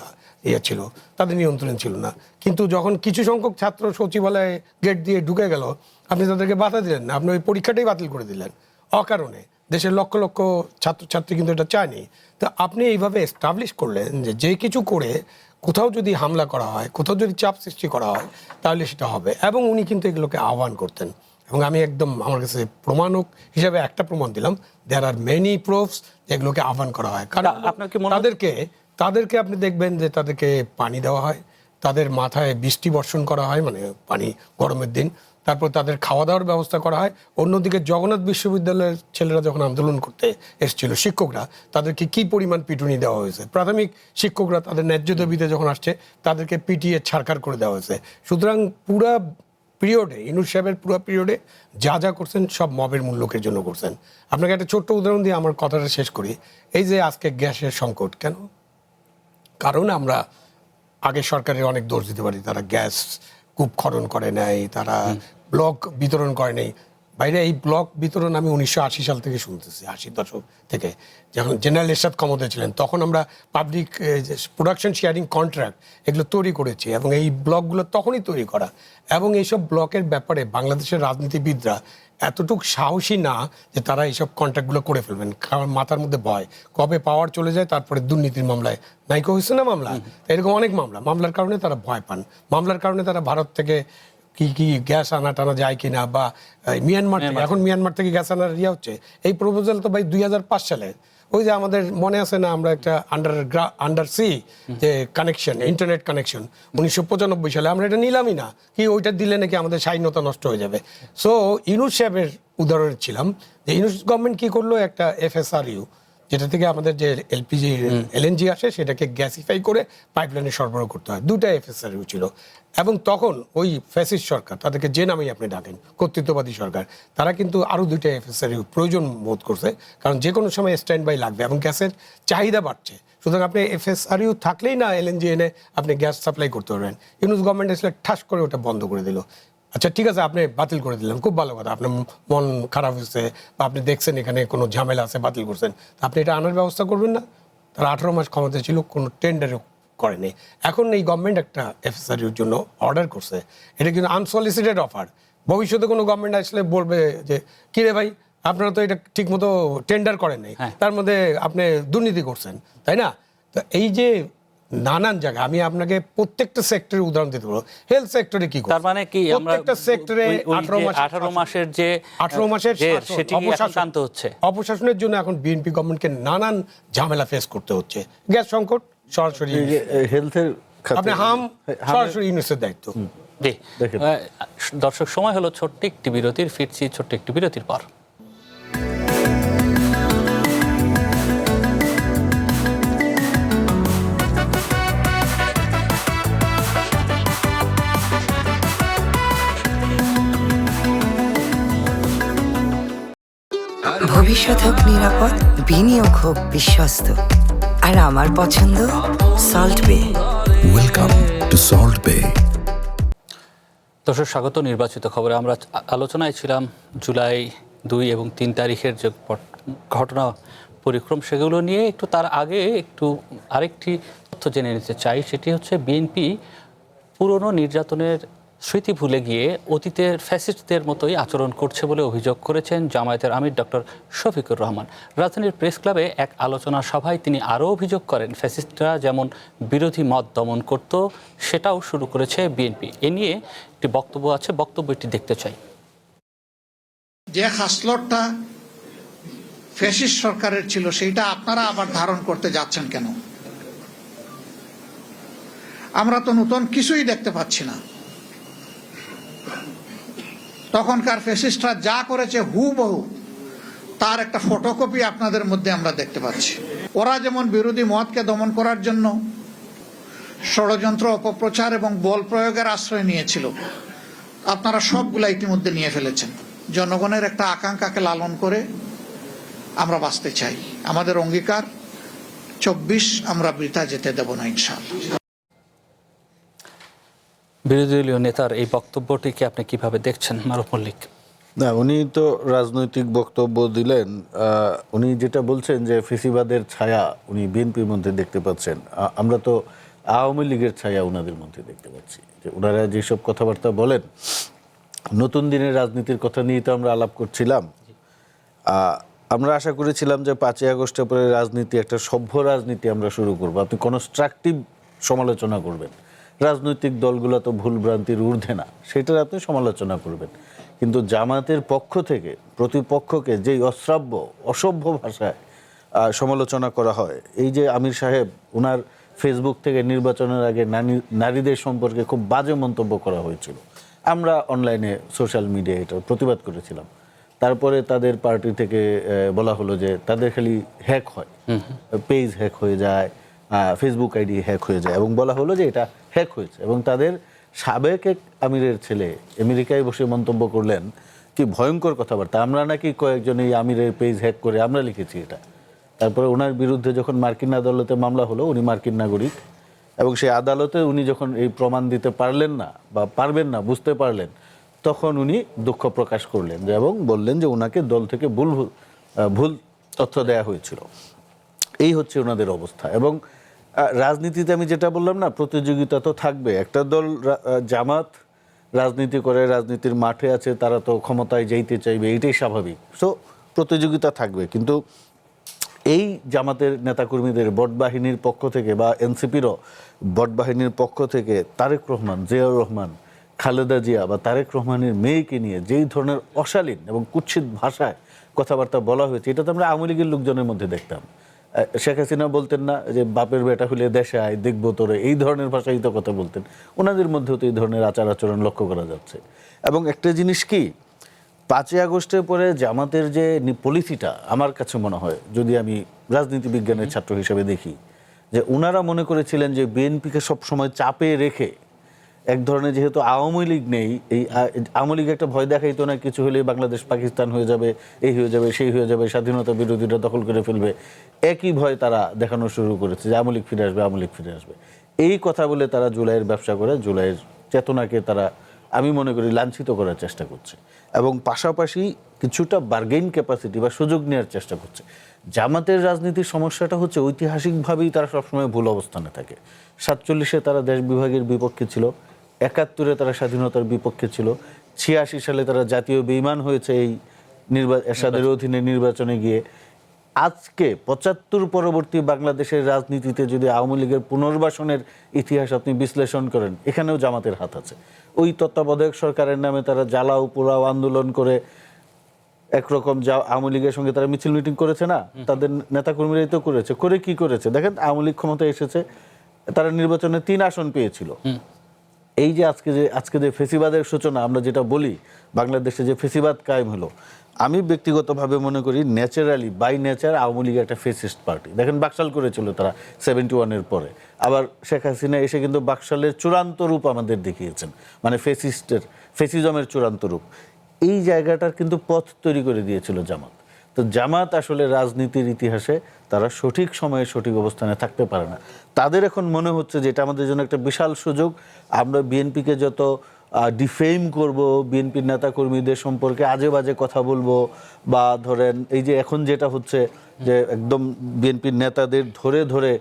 ইয়ে ছিল, তাদের নিয়ন্ত্রণে ছিল না। কিন্তু যখন কিছু সংখ্যক ছাত্র সচিবালয়ে গেট দিয়ে ঢুকে গেল, আপনি তাদেরকে বাধা দিলেন না, আপনি ওই পরীক্ষাটাই বাতিল করে দিলেন অকারণে। দেশের লক্ষ লক্ষ ছাত্রছাত্রী কিন্তু এটা চায়নি। তো আপনি এইভাবে এস্টাবলিশ করলেন যে কিছু করে কোথাও যদি হামলা করা হয়, কোথাও যদি চাপ সৃষ্টি করা হয়, তাহলে সেটা হবে। এবং উনি কিন্তু এগুলোকে আহ্বান করতেন, এবং আমি একদম আমার কাছে প্রমাণক হিসাবে একটা প্রমাণ দিলাম, দেয়ার আর মেনি প্রুফস যেগুলোকে আহ্বান করা হয়। কারণ তাদেরকে আপনি দেখবেন যে তাদেরকে পানি দেওয়া হয়, তাদের মাথায় বৃষ্টি বর্ষণ করা হয়, মানে পানি গরমের দিন, তারপর তাদের খাওয়া দাওয়ার ব্যবস্থা করা হয়। অন্যদিকে জগন্নাথ বিশ্ববিদ্যালয়ের ছেলেরা যখন আন্দোলন করতে এসেছিল, শিক্ষকরা, তাদেরকে কি পরিমাণ পিটুনি দেওয়া হয়েছে। প্রাথমিক শিক্ষকরা তাদের ন্যায্য দাবিতে যখন আসছে, তাদেরকে পিটিয়ে ছাড়খাড় করে দেওয়া হয়েছে। সুতরাং পুরা পিরিয়ডে, ইনুস সাহেবের পুরো পিরিয়ডে যা যা করছেন সব মবের মূল্যকের জন্য করছেন। আপনাকে একটা ছোট্ট উদাহরণ দিয়ে আমার কথাটা শেষ করি। এই যে আজকে গ্যাসের সংকট, কেন? কারণ আমরা আগে সরকারের অনেক দোষ দিতে পারি, তারা গ্যাস কূপ খনন করে নেয়, তারা ব্লক বিতরণ করে নেই। বাইরে এই ব্লক বিতরণ আমি 1980 সাল থেকে শুনতেছি, 80 দশক থেকে, যখন জেনারেল এরশাদ ক্ষমতায় ছিলেন, তখন আমরা পাবলিক প্রোডাকশন শেয়ারিং কন্ট্রাক্ট এগুলো তৈরি করেছি, এবং এই ব্লকগুলো তখনই তৈরি করা। এবং এইসব ব্লকের ব্যাপারে বাংলাদেশের রাজনীতিবিদরা এতটুকু সাহসী না যে তারা এইসব কন্ট্রাক্টগুলো করে ফেলবেন, কারণ মাথার মধ্যে ভয়, কবে পাওয়ার চলে যায়, তারপরে দুর্নীতির মামলায় নাইকো হয়েছে না মামলা, এরকম অনেক মামলার কারণে তারা ভয় পান। মামলার কারণে তারা ভারত থেকে কি গ্যাস আনা টানা যায় কিনা, বা মিয়ানমার থেকে, এখন মিয়ানমার থেকে গ্যাস আনার ইয়ে হচ্ছে। এই প্রপোজাল তো ভাই 2005 সালে, ওই যে আমাদের মনে আছে না, আমরা একটা আন্ডার সি যে কানেকশন, ইন্টারনেট কানেকশন 1995 সালে, আমরা এটা নিলামই না, কি ওইটা দিলে নাকি আমাদের স্বাধীনতা নষ্ট হয়ে যাবে। সো ইউনুস সাহেবের উদাহরণ ছিলাম যে ইউনুস গভর্নমেন্ট কি করলো, একটা FSRU, যেটা থেকে আমাদের যে এলপিজি LNG আসে, সেটাকে গ্যাসিফাই করে পাইপলাইনে সরবরাহ করতে হয়। 2টা FSRU ছিল। এবং তখন ওই ফ্যাসিস্ট সরকার, তাদেরকে যে নামেই আপনি ডাকেন, কর্তৃত্ববাদী সরকার, তারা কিন্তু আরও 2টা FSRU প্রয়োজন বোধ করছে, কারণ যে কোনো সময় স্ট্যান্ড বাই লাগবে এবং গ্যাসের চাহিদা বাড়ছে। সুতরাং আপনি FSRU থাকলেই না LNG এনে আপনি গ্যাস সাপ্লাই করতে পারবেন। ইউনুস গভর্নমেন্ট এসে ঠাস করে ওটা বন্ধ করে দিল। আচ্ছা ঠিক আছে, আপনি বাতিল করে দিলেন, খুব ভালো কথা, আপনার মন খারাপ হয়েছে, বা আপনি দেখছেন এখানে কোনো ঝামেলা আছে, বাতিল করছেন, আপনি এটা আনার ব্যবস্থা করবেন না? তারা 18 মাস ক্ষমতা ছিল, কোনো টেন্ডারও করেনি। এখন এই গভর্নমেন্ট একটা FSRUর জন্য অর্ডার করছে, এটা কিন্তু আনসলিসিটেড অফার। ভবিষ্যতে কোনো গভর্নমেন্ট আসলে বলবে যে কি রে ভাই, আপনারা তো এটা ঠিক মতো টেন্ডার করেন নাই, তার মধ্যে আপনি দুর্নীতি করছেন, তাই না? তো এই যে নানান জায়গায় আমি আপনাকে প্রত্যেকটা সেক্টরের উদাহরণ দিতে পারবো। হেলথ সেক্টরে কি, তার মানে কি আমরা প্রত্যেকটা সেক্টরে 18 মাসের যে 18 মাসের সেটি শান্ত হচ্ছে। অপশাসনের জন্য এখন বিএনপি গভর্নমেন্টকে নানান ঝামেলা ফেস করতে হচ্ছে। গ্যাস সংকট সরাসরি হেলথের আপনি সরাসরি ইউনিসের দায়িত্ব। জি দর্শক, সময় হলো ছোট্ট একটি বিরতির, ফিরছি ছোট্ট একটি বিরতির পর। ভবিষ্যৎ হোক নিরাপদ, বিনিয়োগ হোক বিশ্বস্ত, আর আমার পছন্দ সল্ট বে। ওয়েলকাম টু সল্ট বে। দর্শক স্বাগত। নির্বাচিত খবরে আমরা আলোচনায় ছিলাম জুলাই 2 এবং 3 তারিখের যে ঘটনা পরিক্রম, সেগুলো নিয়ে একটু তার আগে একটু আরেকটি তথ্য জেনে নিতে চাই। সেটি হচ্ছে বিএনপি পুরনো নির্যাতনের স্মৃতি ভুলে গিয়ে অতীতের ফ্যাসিস্টদের মতোই আচরণ করছে বলে অভিযোগ করেছেন জামায়াতের আমির ডক্টর শফিকুর রহমান। রাজধানীর প্রেস ক্লাবে এক আলোচনা সভায় তিনি আরও অভিযোগ করেন, ফ্যাসিস্টরা যেমন বিরোধী মত দমন করত, সেটাও শুরু করেছে বিএনপি। এ নিয়ে একটি বক্তব্য আছে, বক্তব্যটি দেখতে চাই। যে খাসলটটা ফ্যাসিস্ট সরকারের ছিল সেইটা আপনারা আবার ধারণ করতে যাচ্ছেন কেন? আমরা তো নতুন কিছুই দেখতে পাচ্ছি না। তখনকার ফ্যাসিস্টরা যা করেছে হুবহু তার একটা ফটোকপি আপনাদের মধ্যে আমরা দেখতে পাচ্ছি। ওরা যেমন বিরোধী মতকে দমন করার জন্য ষড়যন্ত্র, অপপ্রচার এবং বল প্রয়োগের আশ্রয় নিয়েছিল, আপনারা সবগুলা ইতিমধ্যে নিয়ে ফেলেছেন। জনগণের একটা আকাঙ্ক্ষাকে লালন করে আমরা বাঁচতে চাই। আমাদের অঙ্গীকার 24 আমরা বৃথা যেতে দেব না ইনশাআল্লাহ। বিরোধী দলীয় নেতার এই বক্তব্যটিকে আপনি কিভাবে দেখছেন মারুফ মল্লিক? না, উনি তো রাজনৈতিক বক্তব্য দিলেন। উনি যেটা বলছেন যে ফেসিবাদের ছায়া উনি বিএনপির মধ্যে দেখতে পাচ্ছেন, আমরা তো আওয়ামী লীগের ছায়া ওনাদের মধ্যে দেখতে পাচ্ছি। যে ওনারা যেসব কথাবার্তা বলেন, নতুন দিনের রাজনীতির কথা নিয়ে তো আমরা আলাপ করছিলাম। আমরা আশা করেছিলাম যে 5ই আগস্টের পরে রাজনীতি একটা সভ্য রাজনীতি আমরা শুরু করব। আপনি কনস্ট্রাকটিভ সমালোচনা করবেন, রাজনৈতিক দলগুলো তো ভুল ভ্রান্তির ঊর্ধ্বে না, সেটার আপনি সমালোচনা করবেন। কিন্তু জামাতের পক্ষ থেকে প্রতিপক্ষকে যেই অশ্রাব্য অসভ্য ভাষায় সমালোচনা করা হয়, এই যে আমির সাহেব ওনার ফেসবুক থেকে নির্বাচনের আগে নারীদের সম্পর্কে খুব বাজে মন্তব্য করা হয়েছিল, আমরা অনলাইনে সোশ্যাল মিডিয়ায় এটা প্রতিবাদ করেছিলাম। তারপরে তাদের পার্টি থেকে বলা হলো যে তাদের খালি হ্যাক হয়, পেজ হ্যাক হয়ে যায়, ফেসবুক আইডি হ্যাক হয়ে যায়, এবং বলা হলো যে এটা হ্যাক হয়েছে। এবং তাদের সাবেক এক আমিরের ছেলে আমেরিকায় বসে মন্তব্য করলেন, কি ভয়ঙ্কর কথাবার্তা, আমরা নাকি কয়েকজন এই আমিরের পেজ হ্যাক করে আমরা লিখেছি এটা। তারপরে ওনার বিরুদ্ধে যখন মার্কিন আদালতে মামলা হলো, উনি মার্কিন নাগরিক, এবং সেই আদালতে উনি যখন এই প্রমাণ দিতে পারলেন না বা পারবেন না বুঝতে পারলেন, তখন উনি দুঃখ প্রকাশ করলেন এবং বললেন যে ওনাকে দল থেকে ভুল তথ্য দেয়া হয়েছিল। এই হচ্ছে ওনাদের অবস্থা। এবং রাজনীতিতে আমি যেটা বললাম না, প্রতিযোগিতা তো থাকবে। একটা দল জামাত রাজনীতি করে, রাজনীতির মাঠে আছে, তারা তো ক্ষমতায় যাইতে চাইবে, এইটাই স্বাভাবিক। সো প্রতিযোগিতা থাকবে। কিন্তু এই জামাতের নেতাকর্মীদের বটবাহিনীর পক্ষ থেকে বা এনসিপিরও বটবাহিনীর পক্ষ থেকে তারেক রহমান, জিয়াউর রহমান, খালেদা জিয়া বা তারেক রহমানের মেয়েকে নিয়ে যেই ধরনের অশালীন এবং কুৎসিত ভাষায় কথাবার্তা বলা হয়েছে, এটা তো আমরা আওয়ামী লীগের লোকজনের মধ্যে দেখতাম। শেখ হাসিনা বলতেন না যে বাপের বেটা হলে দেশে আয়, দেখবো তোরে, এই ধরনের ভাষায় তো কথা বলতেন। ওনাদের মধ্যেও তো এই ধরনের আচার আচরণ লক্ষ্য করা যাচ্ছে। এবং একটা জিনিস কি, 5ই আগস্টের পরে জামাতের যে পলিসিটা আমার কাছে মনে হয়, যদি আমি রাজনীতি বিজ্ঞানের ছাত্র হিসেবে দেখি, যে ওনারা মনে করেছিলেন যে বিএনপিকে সবসময় চাপে রেখে এক ধরনের, যেহেতু আওয়ামী লীগ নেই, এই আওয়ামী লীগ একটা ভয় দেখাইতো না, কিছু হলে বাংলাদেশ পাকিস্তান হয়ে যাবে, এই হয়ে যাবে, সেই হয়ে যাবে, স্বাধীনতা বিরোধীরা দখল করে ফেলবে, একই ভয় তারা দেখানো শুরু করেছে যে আওয়ামী লীগ ফিরে আসবে, আওয়ামী লীগ ফিরে আসবে। এই কথা বলে তারা জুলাইয়ের ব্যবসা করে, জুলাইয়ের চেতনাকে তারা, আমি মনে করি, লাঞ্ছিত করার চেষ্টা করছে। এবং পাশাপাশি কিছুটা বার্গেইন ক্যাপাসিটি বা সুযোগ নেওয়ার চেষ্টা করছে। জামাতের রাজনীতির সমস্যাটা হচ্ছে ঐতিহাসিকভাবেই তারা সবসময় ভুল অবস্থানে থাকে। 47-এ তারা দেশ বিভাগের বিপক্ষে ছিল, 71-এ তারা স্বাধীনতার বিপক্ষে ছিল, 86 সালে তারা জাতীয় বেঈমান হয়েছে এই এরশাদের অধীনে নির্বাচনে গিয়ে। আজকে 75 পরবর্তী বাংলাদেশের রাজনীতিতে যদি আওয়ামী লীগের পুনর্বাসনের ইতিহাস আপনি বিশ্লেষণ করেন, এখানেও জামাতের হাত আছে। ওই তত্ত্বাবধায়ক সরকারের নামে তারা জ্বালাও পোড়াও আন্দোলন করে একরকম আওয়ামী লীগের সঙ্গে তারা মিছিল মিটিং করেছে না, তাদের নেতাকর্মীরাই তো করেছে। করে কি করেছে দেখেন, আওয়ামী লীগ ক্ষমতায় এসেছে, তারা নির্বাচনে 3 আসন পেয়েছিল। এই যে আজকে যে ফেসিবাদের সূচনা, আমরা যেটা বলি বাংলাদেশে যে ফেসিবাদ কায়েম হলো, আমি ব্যক্তিগতভাবে মনে করি naturally by nature Awami League একটা ফেসিস্ট পার্টি। দেখেন বাকশাল করেছিল তারা 71-এর পরে, আবার শেখ হাসিনা এসে কিন্তু বাকশালের চূড়ান্ত রূপ আমাদের দেখিয়েছেন, মানে ফেসিজমের চূড়ান্ত রূপ। এই জায়গাটার কিন্তু পথ তৈরি করে দিয়েছিল জামাত। তো জামাত আসলে রাজনীতির ইতিহাসে তারা সঠিক সময়ে সঠিক অবস্থানে থাকতে পারে না। তাদের এখন মনে হচ্ছে যে এটা আমাদের জন্য একটা বিশাল সুযোগ, আমরা বিএনপিকে যত ডিফেম করব, বিএনপির নেতাকর্মীদের সম্পর্কে আজে বাজে কথা বলবো, বা ধরেন এই যে এখন যেটা হচ্ছে যে একদম বিএনপির নেতাদের ধরে ধরে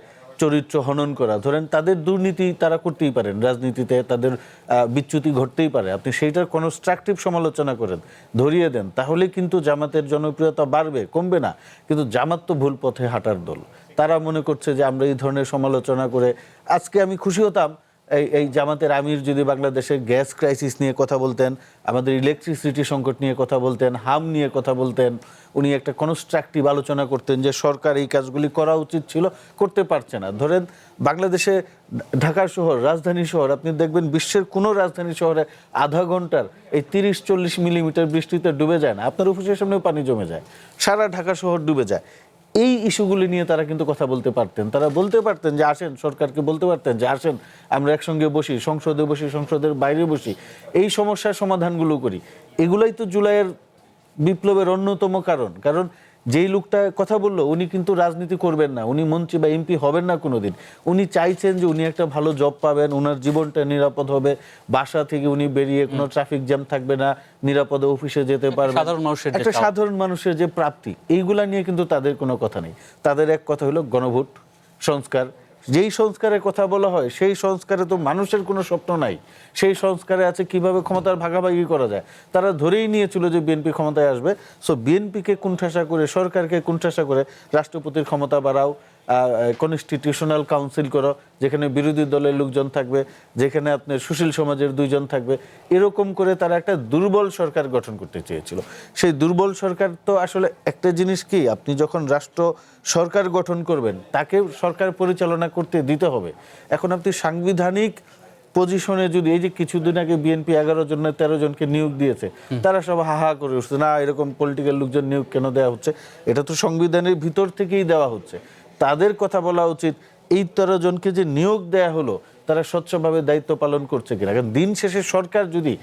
চরিত্র হনন করা, ধরেন তাদের দুর্নীতি তারা করতেই পারেন, রাজনীতিতে তাদের বিচ্যুতি ঘটতেই পারে, আপনি সেইটার কনস্ট্রাকটিভ সমালোচনা করেন, ধরিয়ে দেন, তাহলে কিন্তু জামাতের জনপ্রিয়তা বাড়বে, কমবে না। কিন্তু জামাত তো ভুল পথে হাঁটার দল। তারা মনে করছে যে আমরা এই ধরনের সমালোচনা করে, আজকে আমি খুশি হতাম এই জামাতের আমির যদি বাংলাদেশের গ্যাস ক্রাইসিস নিয়ে কথা বলতেন, আমাদের ইলেকট্রিসিটি সংকট নিয়ে কথা বলতেন, হাম নিয়ে কথা বলতেন, উনি একটা কনস্ট্রাকটিভ আলোচনা করতেন যে সরকার এই কাজগুলি করা উচিত ছিল, করতে পারছে না। ধরেন বাংলাদেশে ঢাকা শহর, রাজধানী শহর, আপনি দেখবেন বিশ্বের কোনো রাজধানী শহরে আধা ঘন্টার এই 30-40 মিলিমিটার বৃষ্টিতে ডুবে যায় না, আপনার অফিসের সামনেও পানি জমে যায়, সারা ঢাকা শহর ডুবে যায়। এই ইস্যুগুলি নিয়ে তারা কিন্তু কথা বলতে পারতেন, তারা বলতে পারতেন যে আসেন, সরকারকে বলতে পারতেন যে আসেন আমরা একসঙ্গে বসি, সংসদে বসি, সংসদের বাইরে বসি, এই সমস্যার সমাধানগুলো করি। এগুলাই তো জুলাইয়ের বিপ্লবের অন্যতম কারণ। কারণ যেই লোকটা কথা বললো উনি কিন্তু রাজনীতি করবেন না, উনি মন্ত্রী বা এমপি হবেন না কোনোদিন। উনি চাইছেন যে উনি একটা ভালো জব পাবেন, ওনার জীবনটা নিরাপদ হবে, বাসা থেকে উনি বেরিয়ে কোনো ট্রাফিক জ্যাম থাকবে না, নিরাপদে অফিসে যেতে পারবেন, একটা সাধারণ মানুষের যে প্রাপ্তি, এইগুলা নিয়ে কিন্তু তাদের কোনো কথা নেই। তাদের এক কথা হলো গণভোট সংস্কার। যেই সংস্কারের কথা বলা হয় সেই সংস্কারে তো মানুষের কোনো স্বপ্ন নাই, সেই সংস্কারে আছে কিভাবে ক্ষমতার ভাগাভাগি করা যায়। তারা ধরেই নিয়েছিল যে বিএনপি ক্ষমতায় আসবে, সো বিএনপিকে কুণ্ঠাসা করে, সরকারকে কুণ্ঠাসা করে রাষ্ট্রপতির ক্ষমতা বাড়াও, কনস্টিটিউশনাল কাউন্সিল করো, যেখানে বিরোধী দলের লোকজন থাকবে, যেখানে আপনার সুশীল সমাজের 2 জন থাকবে, এরকম করে তারা একটা দুর্বল সরকার গঠন করতে চেয়েছিল। সেই দুর্বল সরকার তো আসলে একটা জিনিস কি, আপনি যখন রাষ্ট্র সরকার গঠন করবেন তাকে সরকার পরিচালনা করতে দিতে হবে। এখন আপনি সাংবিধানিক পজিশনে যদি, এই যে কিছুদিন আগে বিএনপি 11 জন না 13 জনকে নিয়োগ দিয়েছে, তারা সব হাহা করে উঠছে, না এরকম পলিটিক্যাল লোকজন নিয়োগ কেন দেওয়া হচ্ছে, এটা তো সংবিধানের ভিতর থেকেই দেওয়া হচ্ছে। তাদের কথা বলা উচিত, এই 13 জনকে যে নিয়োগ দেয়া হলো তারা স্বচ্ছভাবে দায়িত্ব পালন করছে কিনা। কারণ দিন শেষে সরকার যদি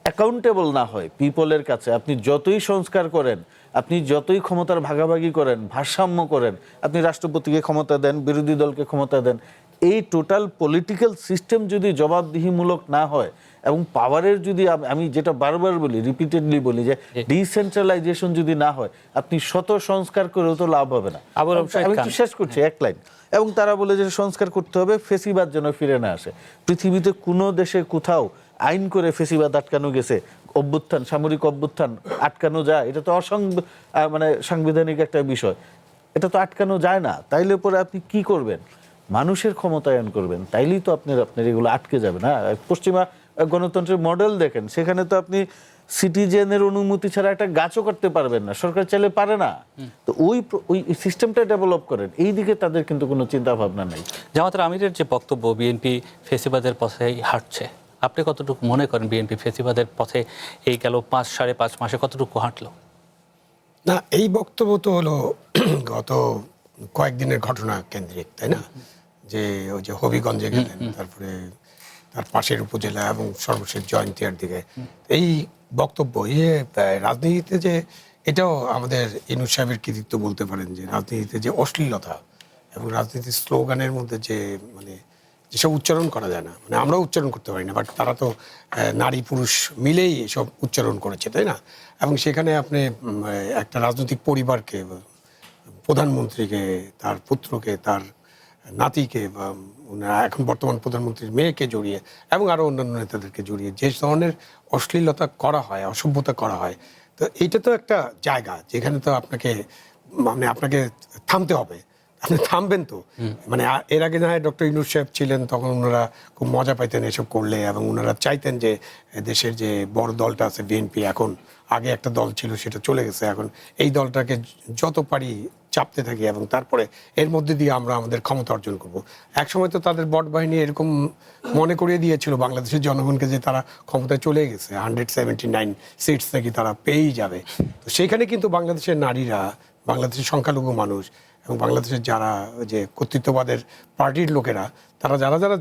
অ্যাকাউন্টেবল না হয় পিপলের কাছে, আপনি যতই সংস্কার করেন, আপনি যতই ক্ষমতার ভাগাভাগি করেন, ভারসাম্য করেন, আপনি রাষ্ট্রপতিকে ক্ষমতা দেন, বিরোধী দলকে ক্ষমতা দেন, এই টোটাল পলিটিক্যাল সিস্টেম যদি জবাবদিহিমূলক না হয় এবং পাওয়ারের যদি, আমি যেটা বারবার বলি, রিপিটেডলি বলি, যে ডিসেন্ট্রালাইজেশন যদি না হয়, আপনি শত সংস্কার করেও তো লাভ হবে না। আমি একটু শেষ করছি, এক লাইন। এবং তারা বলে যে সংস্কার করতে হবে, ফেসিবাদ যেন ফিরে না আসে। পৃথিবীতে কোনো দেশে কোথাও আইন করে ফেসিবাদ আটকানো গেছে? অভ্যুত্থান, সামরিক অভ্যুত্থান আটকানো যায়? এটা তো মানে সাংবিধানিক একটা বিষয়, এটা তো আটকানো যায় না। তাইলে পরে আপনি কি করবেন? মানুষের ক্ষমতায়ন করবেন, তাইলেই তো আপনার এগুলো আটকে যাবে না। পশ্চিমা গণতন্ত্রের মডেল দেখেন, সেখানে তো আপনি সিটিজেনের অনুমতি ছাড়া একটা গাছও করতে পারবেন না, সরকার চাইলে পারে না। তো ওই সিস্টেমটা ডেভেলপ করেন, এই দিকে তাদের কিন্তু কোনো চিন্তা ভাবনা নেই। জামাতের আমিরের যে বক্তব্য, বিএনপি ফেসিবাদের পথেই হাঁটছে, আপনি কতটুকু মনে করেন বিএনপি ফেসিবাদের পথে এই গেল 5-5.5 মাসে কতটুকু হাঁটলো? না, এই বক্তব্য তো হলো গত কয়েকদিনের ঘটনা কেন্দ্রিক, তাই না? যে ওই যে হবিগঞ্জে গেলেন, তারপরে তার পাশের উপজেলা এবং সর্বশেষ জয়ন্তিয়ার দিকে এই বক্তব্য, রাজনীতিতে যে, এটাও আমাদের ইনুস সাহেবের কৃতিত্ব বলতে পারেন, যে রাজনীতিতে যে অশ্লীলতা এবং রাজনীতির স্লোগানের মধ্যে যে মানে যেসব উচ্চারণ করা যায় না, মানে আমরাও উচ্চারণ করতে পারি না, বাট তারা তো নারী পুরুষ মিলেই এসব উচ্চারণ করেছে, তাই না? এবং সেখানে আপনি একটা রাজনৈতিক পরিবারকে, প্রধানমন্ত্রীকে, তার পুত্রকে, তার নাতিকে, বা এখন বর্তমান প্রধানমন্ত্রীর মেয়েকে জড়িয়ে এবং আরও অন্যান্য নেতাদেরকে জড়িয়ে যে ধরনের অশ্লীলতা করা হয়, অসভ্যতা করা হয়, তো এইটা তো একটা জায়গা যেখানে তো আপনাকে থামতে হবে। আপনি থামবেন তো, মানে এর আগে না হয় ডক্টর ইউনূস সাহেব ছিলেন, তখন ওনারা খুব মজা পাইতেন এসব করলে, এবং ওনারা চাইতেন যে দেশের যে বড় দলটা আছে বিএনপি, এখন আগে একটা দল ছিল সেটা চলে গেছে, এখন এই দলটাকে যত পারি চাপতে থাকি এবং তারপরে এর মধ্যে দিয়ে আমরা আমাদের ক্ষমতা অর্জন করব। একসময় তো তাদের বট বাহিনী এরকম মনে করিয়ে দিয়েছিল বাংলাদেশের জনগণকে যে তারা ক্ষমতায় চলে গেছে, 179 সিটস নাকি তারা পেয়েই যাবে। তো সেখানে কিন্তু বাংলাদেশের নারীরা, বাংলাদেশের সংখ্যালঘু মানুষ এবং বাংলাদেশের যারা যে কর্তৃত্ববাদের পার্টির লোকেরা, তারা যারা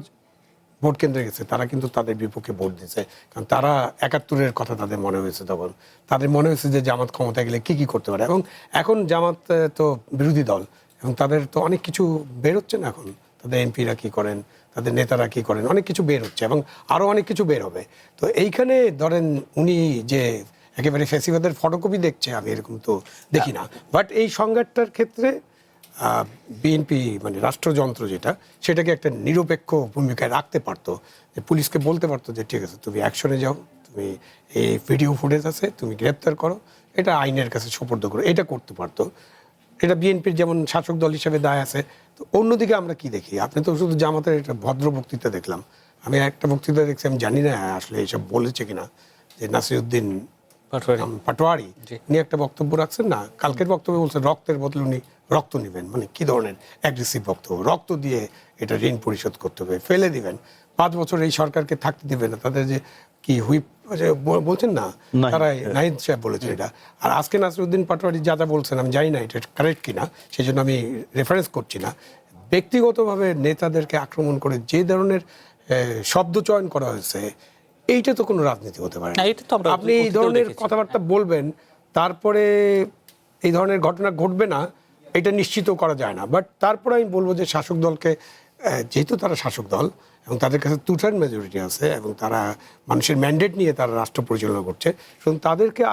ভোট কেন্দ্রে গেছে, তারা কিন্তু তাদের বিপক্ষে ভোট দিয়েছে, কারণ তারা 71-এর কথা তাদের মনে হয়েছে। তখন তাদের মনে হয়েছে যে জামাত ক্ষমতায় গেলে কি করতে পারে, এবং এখন জামাত তো বিরোধী দল এবং তাদের তো অনেক কিছু বের হচ্ছে না, এখন তাদের এমপিরা কি করেন, তাদের নেতারা কি করেন, অনেক কিছু বের হচ্ছে এবং আরও অনেক কিছু বের হবে। তো এইখানে ধরেন উনি যে একেবারে ফ্যাসিবাদের ফটোকপি দেখছে, আমি এরকম তো দেখি না। বাট এই সংঘাতটার ক্ষেত্রে বিএনপি মানে রাষ্ট্রযন্ত্র যেটা, সেটাকে একটা নিরপেক্ষ ভূমিকায় রাখতে পারতো, যে পুলিশকে বলতে পারতো যে ঠিক আছে তুমি অ্যাকশনে যাও, তুমি এই ভিডিও ফুটেজ আছে, তুমি গ্রেপ্তার করো, এটা আইনের কাছে সোপর্দ করো, এটা করতে পারতো। এটা বিএনপির যেমন শাসক দল হিসেবে দায় আছে। তো অন্যদিকে আমরা কি দেখি, আপনি তো শুধু জামাতের একটা ভদ্র বক্তৃতা দেখলাম, আমি একটা বক্তৃতা দেখছি, আমি জানি না আসলে এসব বলেছে কিনা, যে নাসিরউদ্দিন পাটোয়ারি উনি একটা বক্তব্য রাখছেন না, কালকের বক্তব্যে বলছেন রক্তের বদলে উনি রক্ত নেবেন। মানে কি ধরনের অ্যাগ্রেসিভ বক্তব্য! রক্ত দিয়ে এটা ঋণ পরিশোধ করতে হবে, ফেলে দিবেন, 5 বছর এই সরকারকে থাকতে দিবেন না। তাদের যে কি হুইপ বলছেন না, তারা নাহিদ সাহেব বলেছেন এটা। আর আজকে নাসিরউদ্দিন পাটোয়ারি যা যা বলছেন আমি জানি না এটা কারেক্ট কিনা, সেই জন্য আমি রেফারেন্স করছি না। ব্যক্তিগতভাবে নেতাদেরকে আক্রমণ করে যে ধরনের শব্দ চয়ন করা হয়েছে, এইটা তো কোনো রাজনীতি হতে পারে না। আপনি এই ধরনের কথাবার্তা বলবেন, তারপরে এই ধরনের ঘটনা ঘটবে না, এটা নিশ্চিত করা যায় না। বাট তারপরে আমি বলবো যে শাসক দলকে, যেহেতু তারা শাসক দল এবং তাদের কাছে 2/3 মেজরিটি আছে এবং তারা মানুষের ম্যান্ডেট নিয়ে তারা রাষ্ট্র পরিচালনা করছে, সুতরাং তাদেরকে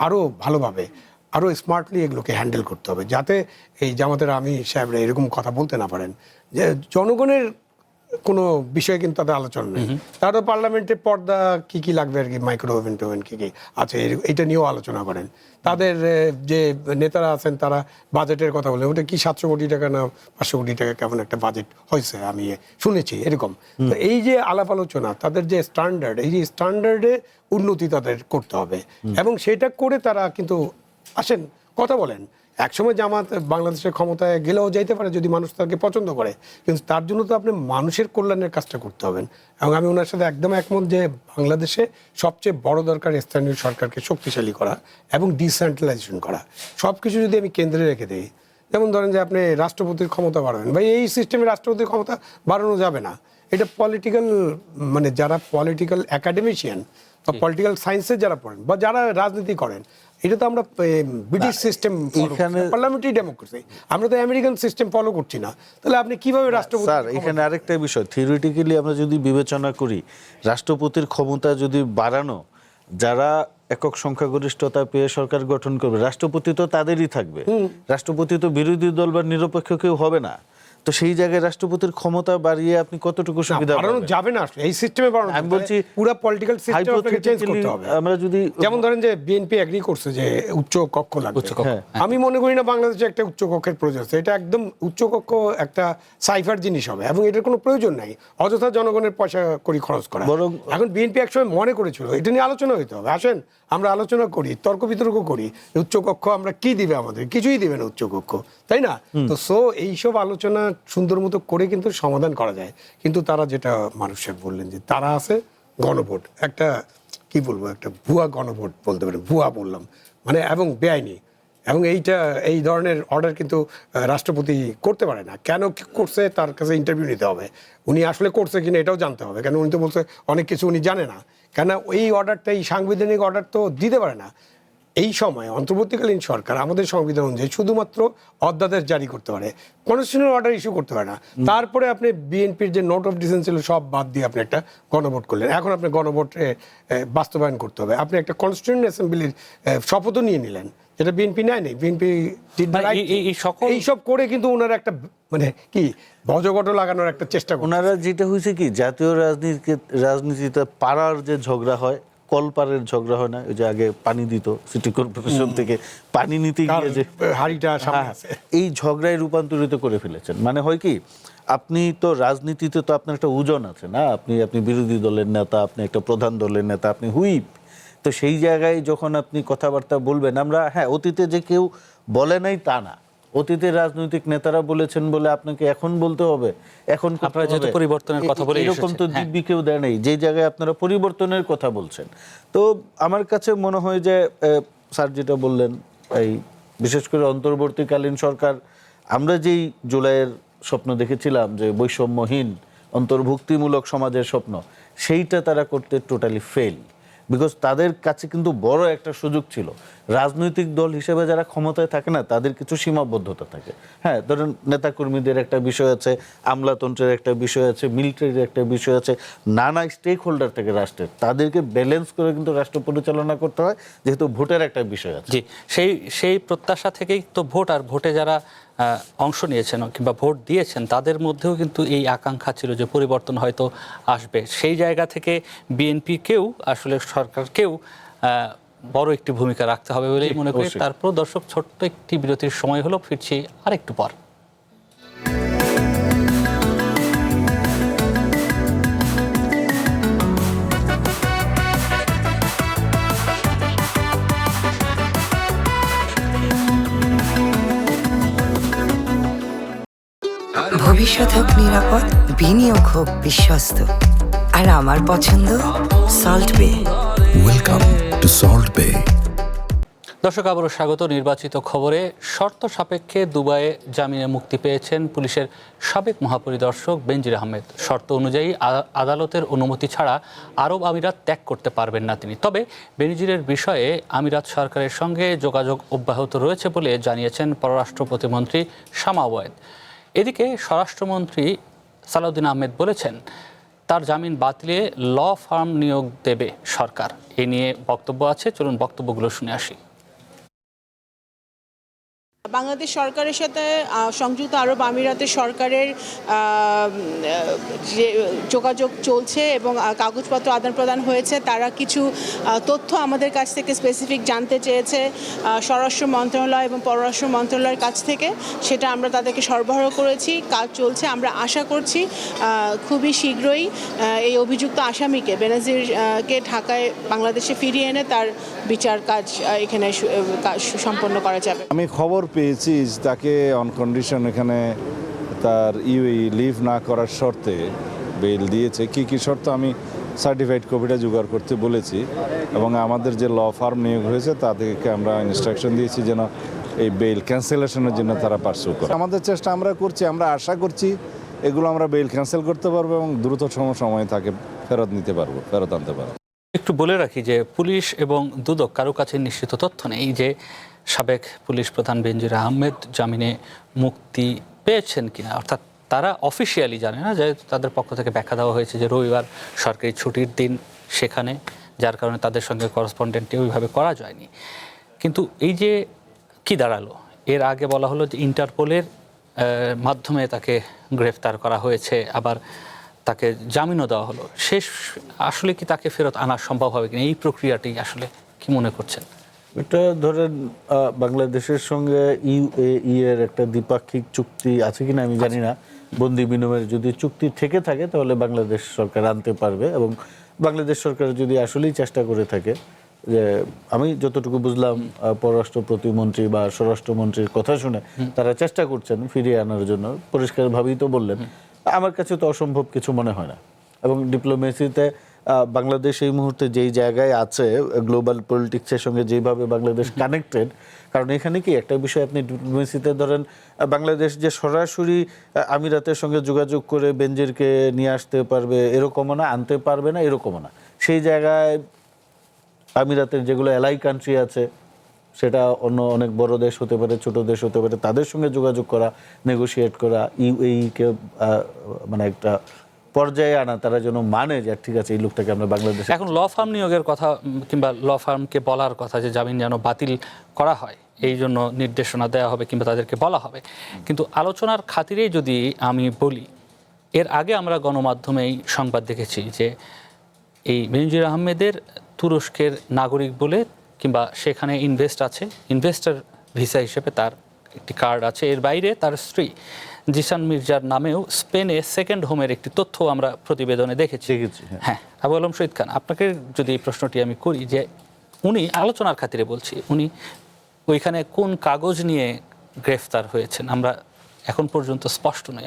আরও ভালোভাবে, আরও স্মার্টলি এগুলোকে হ্যান্ডেল করতে হবে, যাতে এই জামাতের আমি সাহেবরা এরকম কথা বলতে না পারেন যে জনগণের কোনো বিষয়ে কিন্তু তাদের আলোচনা নেই। তারা পার্লামেন্টে পর্দা কি কি লাগবে আর কি, মাইক্রোওভেন টোভেন কি কি আছে, এটা নিয়েও আলোচনা করেন। তাদের যে নেতারা আছেন তারা বাজেটের কথা বলেন, ওটা কি 700 কোটি টাকা না 500 কোটি টাকা কেমন একটা বাজেট হয়েছে আমি শুনেছি এরকম। তো এই যে আলাপ আলোচনা, তাদের যে স্ট্যান্ডার্ড, এই যে স্ট্যান্ডার্ডে উন্নতি তাদের করতে হবে এবং সেটা করে তারা কিন্তু আসেন কথা বলেন। একসময় জামাত বাংলাদেশের ক্ষমতায় গেলেও যাইতে পারে যদি মানুষ তাকে পছন্দ করে, কিন্তু তার জন্য তো আপনি মানুষের কল্যাণের কাজটা করতে হবেন। এবং আমি ওনার সাথে একদম একমত যে বাংলাদেশে সবচেয়ে বড় দরকার স্থানীয় সরকারকে শক্তিশালী করা এবং ডিসেন্ট্রালাইজেশন করা। সব কিছু যদি আমি কেন্দ্রে রেখে দিই, যেমন ধরেন যে আপনি রাষ্ট্রপতির ক্ষমতা বাড়াবেন, ভাই এই সিস্টেমে রাষ্ট্রপতির ক্ষমতা বাড়ানো যাবে না। এটা পলিটিক্যাল, মানে যারা পলিটিক্যাল একাডেমিশিয়ান বা পলিটিক্যাল সায়েন্সে যারা পড়েন বা যারা রাজনীতি করেন, এটা তো আমরা ব্রিটিশ সিস্টেম, পার্লামেন্টারি ডেমোক্রেসি, আমরা তো আমেরিকান সিস্টেম ফলো করছি না। তাহলে আপনি কিভাবে রাষ্ট্রপতি? স্যার, এখানে আরেকটা বিষয়, থিওরিটিক্যালি আমরা যদি বিবেচনা করি, রাষ্ট্রপতির ক্ষমতা যদি বাড়ানো, যারা একক সংখ্যাগরিষ্ঠতা পেয়ে সরকার গঠন করবে, রাষ্ট্রপতি তো তাদেরই থাকবে, রাষ্ট্রপতি তো বিরোধী দল বা নিরপেক্ষ কেউ হবে না। তো সেই জায়গায় রাষ্ট্রপতির ক্ষমতা বাড়িয়ে আপনি কতটুকু সুবিধা বাড়ানো যাবে না, এই সিস্টেমে বাড়ানো। আমি বলছি পুরো পলিটিক্যাল সিস্টেম আপনাকে চেঞ্জ করতে হবে। আমরা যদি যেমন ধরেন যে বিএনপি এগ্রি করছে যে উচ্চ কক্ষ লাগবে, আমি মনে করি না বাংলাদেশে একটা উচ্চ কক্ষের প্রয়োজন আছে। এটা একদম উচ্চ কক্ষ একটা সাইফার জিনিস হবে এবং এটার কোনো প্রয়োজন নাই অযথা জনগণের পয়সা করি খরচ করা। এখন বিএনপি একসময় মনে করেছিল এটা নিয়ে আলোচনা হইতে হবে, আসেন আমরা আলোচনা করি, তর্ক বিতর্ক করি, উচ্চ কক্ষ আমরা কি দিবে, আমাদের কিছুই দিবে না উচ্চ কক্ষ, তাই না? তো এইসব আলোচনা সুন্দর মতো করে কিন্তু সমাধান করা যায়। কিন্তু তারা যেটা মানুষের বললেন যে তারা আছে গণভোট, একটা কি বলবো, একটা ভুয়া গণভোট বলতে পারে, ভুয়া বললাম মানে, এবং বেআইনি। এবং এই ধরনের অর্ডার কিন্তু রাষ্ট্রপতি করতে পারে না। কেন করছে তার কাছে ইন্টারভিউ নিতে হবে, উনি আসলে করছে কিনা এটাও জানতে হবে, কেন উনি তো বলছে অনেক কিছু উনি জানে না। কেন এই অর্ডারটা, এই সাংবিধানিক অর্ডার তো দিতে পারে না। এই সময় অন্তর্বর্তীকালীন সরকার আমাদের সংবিধান অনুযায়ী শুধুমাত্র অধ্যাদেশ জারি করতে পারে, কনস্টিটিউশনাল অর্ডার ইস্যু করতে পারে না। তারপরে আপনি বিএনপির যে নোট অফ ডিসেন্ট ছিল সব বাদ দিয়ে আপনি একটা গণভোট করলেন। এখন আপনি গণভোটে বাস্তবায়ন করতে হবে, আপনি একটা কনস্টিটিউয়েন্ট অ্যাসেম্বলির শপথও নিয়ে নিলেন, যেটা বিএনপি নেয়নি। বিএনপি এইসব করে কিন্তু ওনারা একটা মানে কি বজগট লাগানোর একটা চেষ্টা করে। ওনারা যেটা হয়েছে কি, জাতীয় রাজনীতিতে পাড়ার যে ঝগড়া হয়, কলপারের ঝগড়া হয় না, ওই যে আগে পানি দিত সিটি কর্পোরেশন থেকে পানি নিতে গিয়ে যে হাড়িটা সামনে আছে, এই ঝগড়ায় রূপান্তরিত করে ফেলেছেন। মানে হয় কি, আপনি তো রাজনীতিতে তো আপনার একটা ওজন আছে না, আপনি বিরোধী দলের নেতা, আপনি একটা প্রধান দলের নেতা, আপনি হুইপ। তো সেই জায়গায় যখন আপনি কথাবার্তা বলবেন, আমরা অতীতে যে কেউ বলে নাই তা না, অতীতের রাজনৈতিক নেতারা বলেছেন বলে আপনাকে এখন বলতে হবে, এখন আপনারা যেহেতু পরিবর্তনের কথা বলে এরকম তো দিব্যি কেউ দেয় নাই যে জায়গায় আপনারা পরিবর্তনের কথা বলছেন। তো আমার কাছে মনে হয় যে স্যার যেটা বললেন, এই বিশেষ করে অন্তর্বর্তীকালীন সরকার, আমরা যেই জুলাইয়ের স্বপ্ন দেখেছিলাম যে বৈষম্যহীন অন্তর্ভুক্তিমূলক সমাজের স্বপ্ন, সেইটা তারা করতে টোটালি ফেল। বিকজ তাদের কাছে কিন্তু বড় একটা সুযোগ ছিল, রাজনৈতিক দল হিসেবে যারা ক্ষমতায় থাকে না তাদের কিছু সীমাবদ্ধতা থাকে। ধরেন নেতাকর্মীদের একটা বিষয় আছে, আমলাতন্ত্রের একটা বিষয় আছে, মিলিটারির একটা বিষয় আছে, নানা স্টেক হোল্ডার থেকে রাষ্ট্রের, তাদেরকে ব্যালেন্স করে কিন্তু রাষ্ট্র পরিচালনা করতে হয়, যেহেতু ভোটের একটা বিষয় আছে। জি, সেই প্রত্যাশা থেকেই তো ভোট, আর ভোটে যারা অংশ নিয়েছেন কিংবা ভোট দিয়েছেন তাদের মধ্যেও কিন্তু এই আকাঙ্ক্ষা ছিল যে পরিবর্তন হয়তো আসবে। সেই জায়গা থেকে বিএনপিকেও আসলে সরকারকেও বড় একটি ভূমিকা রাখতে হবে বলেই মনে করি। তারপর দর্শক, ছোট্ট একটি বিরতির সময় হলো, ফিরছি আরেকটু পর। ভবিষ্যৎ হোক নিরাপদ, বিনিয়োগ হোক বিশ্বস্ত, আর আমার পছন্দ সল্ট বে। ওয়েলকাম টু সল্ট বে। দর্শক, আবারও স্বাগত। নির্বাচিত খবরে শর্ত সাপেক্ষে দুবাইয়ে জামিনে মুক্তি পেয়েছেন পুলিশের সাবেক মহাপরিদর্শক বেনজির আহমেদ। শর্ত অনুযায়ী আদালতের অনুমতি ছাড়া আরব আমিরাত ত্যাগ করতে পারবেন না তিনি। তবে বেনজিরের বিষয়ে আমিরাত সরকারের সঙ্গে যোগাযোগ অব্যাহত রয়েছে বলে জানিয়েছেন পররাষ্ট্র প্রতিমন্ত্রী শামা ওয়ায়েদ। এদিকে স্বরাষ্ট্রমন্ত্রী সালাউদ্দিন আহমেদ বলেছেন তার জামিন বাতিলে ল ফার্ম নিয়োগ দেবে সরকার। এ নিয়ে বক্তব্য আছে, চলুন বক্তব্যগুলো শুনে আসি। বাংলাদেশ সরকারের সাথে সংযুক্ত আরব আমিরাতের সরকারের যে যোগাযোগ চলছে এবং কাগজপত্র আদান প্রদান হয়েছে, তারা কিছু তথ্য আমাদের কাছ থেকে স্পেসিফিক জানতে চেয়েছে স্বরাষ্ট্র মন্ত্রণালয় এবং পররাষ্ট্র মন্ত্রণালয়ের কাছ থেকে। সেটা আমরা তাদেরকে সরবরাহ করেছি, কাজ চলছে। আমরা আশা করছি খুবই শীঘ্রই এই অভিযুক্ত আসামিকে, বেনজিরকে ঢাকায় বাংলাদেশে ফিরিয়ে এনে তার বিচার কাজ এখানে সম্পন্ন করা যাবে। আমি খবর পেয়েছি তাকে অন কন্ডিশন এখানে তার লিভ না করার শর্তে বেল দিয়েছে। কি কি শর্ত আমি সার্টিফাইড কপিটা জোগাড় করতে বলেছি, এবং আমাদের যে ল ফার্ম নিয়োগ হয়েছে তাদেরকে আমরা ইনস্ট্রাকশন দিয়েছি যেন এই বেল ক্যান্সেলেশনের জন্য তারা পার্সু করে। আমাদের চেষ্টা আমরা করছি, আমরা আশা করছি এগুলো আমরা বেল ক্যান্সেল করতে পারবো এবং দ্রুততম সময়ে তাকে ফেরত নিতে পারবো, ফেরত আনতে পারবো। একটু বলে রাখি যে পুলিশ এবং দুদক কারো কাছে নিশ্চিত তথ্য নেই যে সাবেক পুলিশ প্রধান বেনজির আহমেদ জামিনে মুক্তি পেয়েছেন কিনা। অর্থাৎ তারা অফিসিয়ালি জানে না, যে তাদের পক্ষ থেকে ব্যাখ্যা দেওয়া হয়েছে যে রবিবার সরকারি ছুটির দিন সেখানে, যার কারণে তাদের সঙ্গে করেসপন্ডেন্টটি ওইভাবে করা যায়নি। কিন্তু এই যে কি দাঁড়ালো, এর আগে বলা হলো যে ইন্টারপোলের মাধ্যমে তাকে গ্রেফতার করা হয়েছে, আবার তাকে জামিনও দেওয়া হলো। শেষ আসলে কি তাকে ফেরত আনা সম্ভব হবে কিনা, এই প্রক্রিয়াটি আসলে কি মনে করছেন? এটা ধরেন বাংলাদেশের সঙ্গে ইউএই এর একটা দ্বিপাক্ষিক চুক্তি আছে কিনা আমি জানি না। বন্দি বিনিময়ের যদি চুক্তি থেকে থাকে তাহলে বাংলাদেশ সরকার আনতে পারবে, এবং বাংলাদেশ সরকার যদি আসলেই চেষ্টা করে থাকে, যে আমি যতটুকু বুঝলাম পররাষ্ট্র প্রতিমন্ত্রী বা স্বরাষ্ট্রমন্ত্রীর কথা শুনে তারা চেষ্টা করছেন ফিরিয়ে আনার জন্য, পরিষ্কারভাবেই তো বললেন। আমার কাছে তো অসম্ভব কিছু মনে হয় না। এবং ডিপ্লোমেসিতে বাংলাদেশ এই মুহূর্তে যেই জায়গায় আছে, গ্লোবাল পলিটিক্সের সঙ্গে যেভাবে বাংলাদেশ কানেক্টেড, কারণ এখানে কি একটা বিষয় আপনি ডিপ্লোমেসিতে ধরেন বাংলাদেশ যে সরাসরি আমিরাতের সঙ্গে যোগাযোগ করে বেনজিরকে নিয়ে আসতে পারবে এরকমও না, আনতে পারবে না এরকমও না। সেই জায়গায় আমিরাতের যেগুলো এলাই কান্ট্রি আছে, সেটা অন্য অনেক বড় দেশ হতে পারে, ছোট দেশ হতে পারে, তাদের সঙ্গে যোগাযোগ করা, নেগোশিয়েট করা, ইউএইকে মানে একটা পর্যায়ে আনা, তারা যেন মানে যে ঠিক আছে এই লোকটাকে আমরা বাংলাদেশে। এখন ল ফার্ম নিয়োগের কথা কিংবা ল ফার্মকে বলার কথা যে জামিন যেন বাতিল করা হয়, এই জন্য নির্দেশনা দেওয়া হবে কিংবা তাদেরকে বলা হবে। কিন্তু আলোচনার খাতিরেই যদি আমি বলি, এর আগে আমরা গণমাধ্যমেই সংবাদ দেখেছি যে এই বেনজির আহমেদের তুরস্কের নাগরিক বলে কিংবা সেখানে ইনভেস্টর ভিসা হিসেবে তার একটি কার্ড আছে। এর বাইরে তার স্ত্রী জিসান মির্জার নামেও স্পেনে সেকেন্ড হোমের একটি তথ্য আমরা প্রতিবেদনে দেখেছি। হ্যাঁ, আবু আলম শহীদ খান, আপনাকে যদি এই প্রশ্নটি আমি করি যে উনি আলোচনার খাতিরে বলছি, উনি ওইখানে কোন কাগজ নিয়ে গ্রেফতার হয়েছেন আমরা এখন পর্যন্ত স্পষ্ট নই।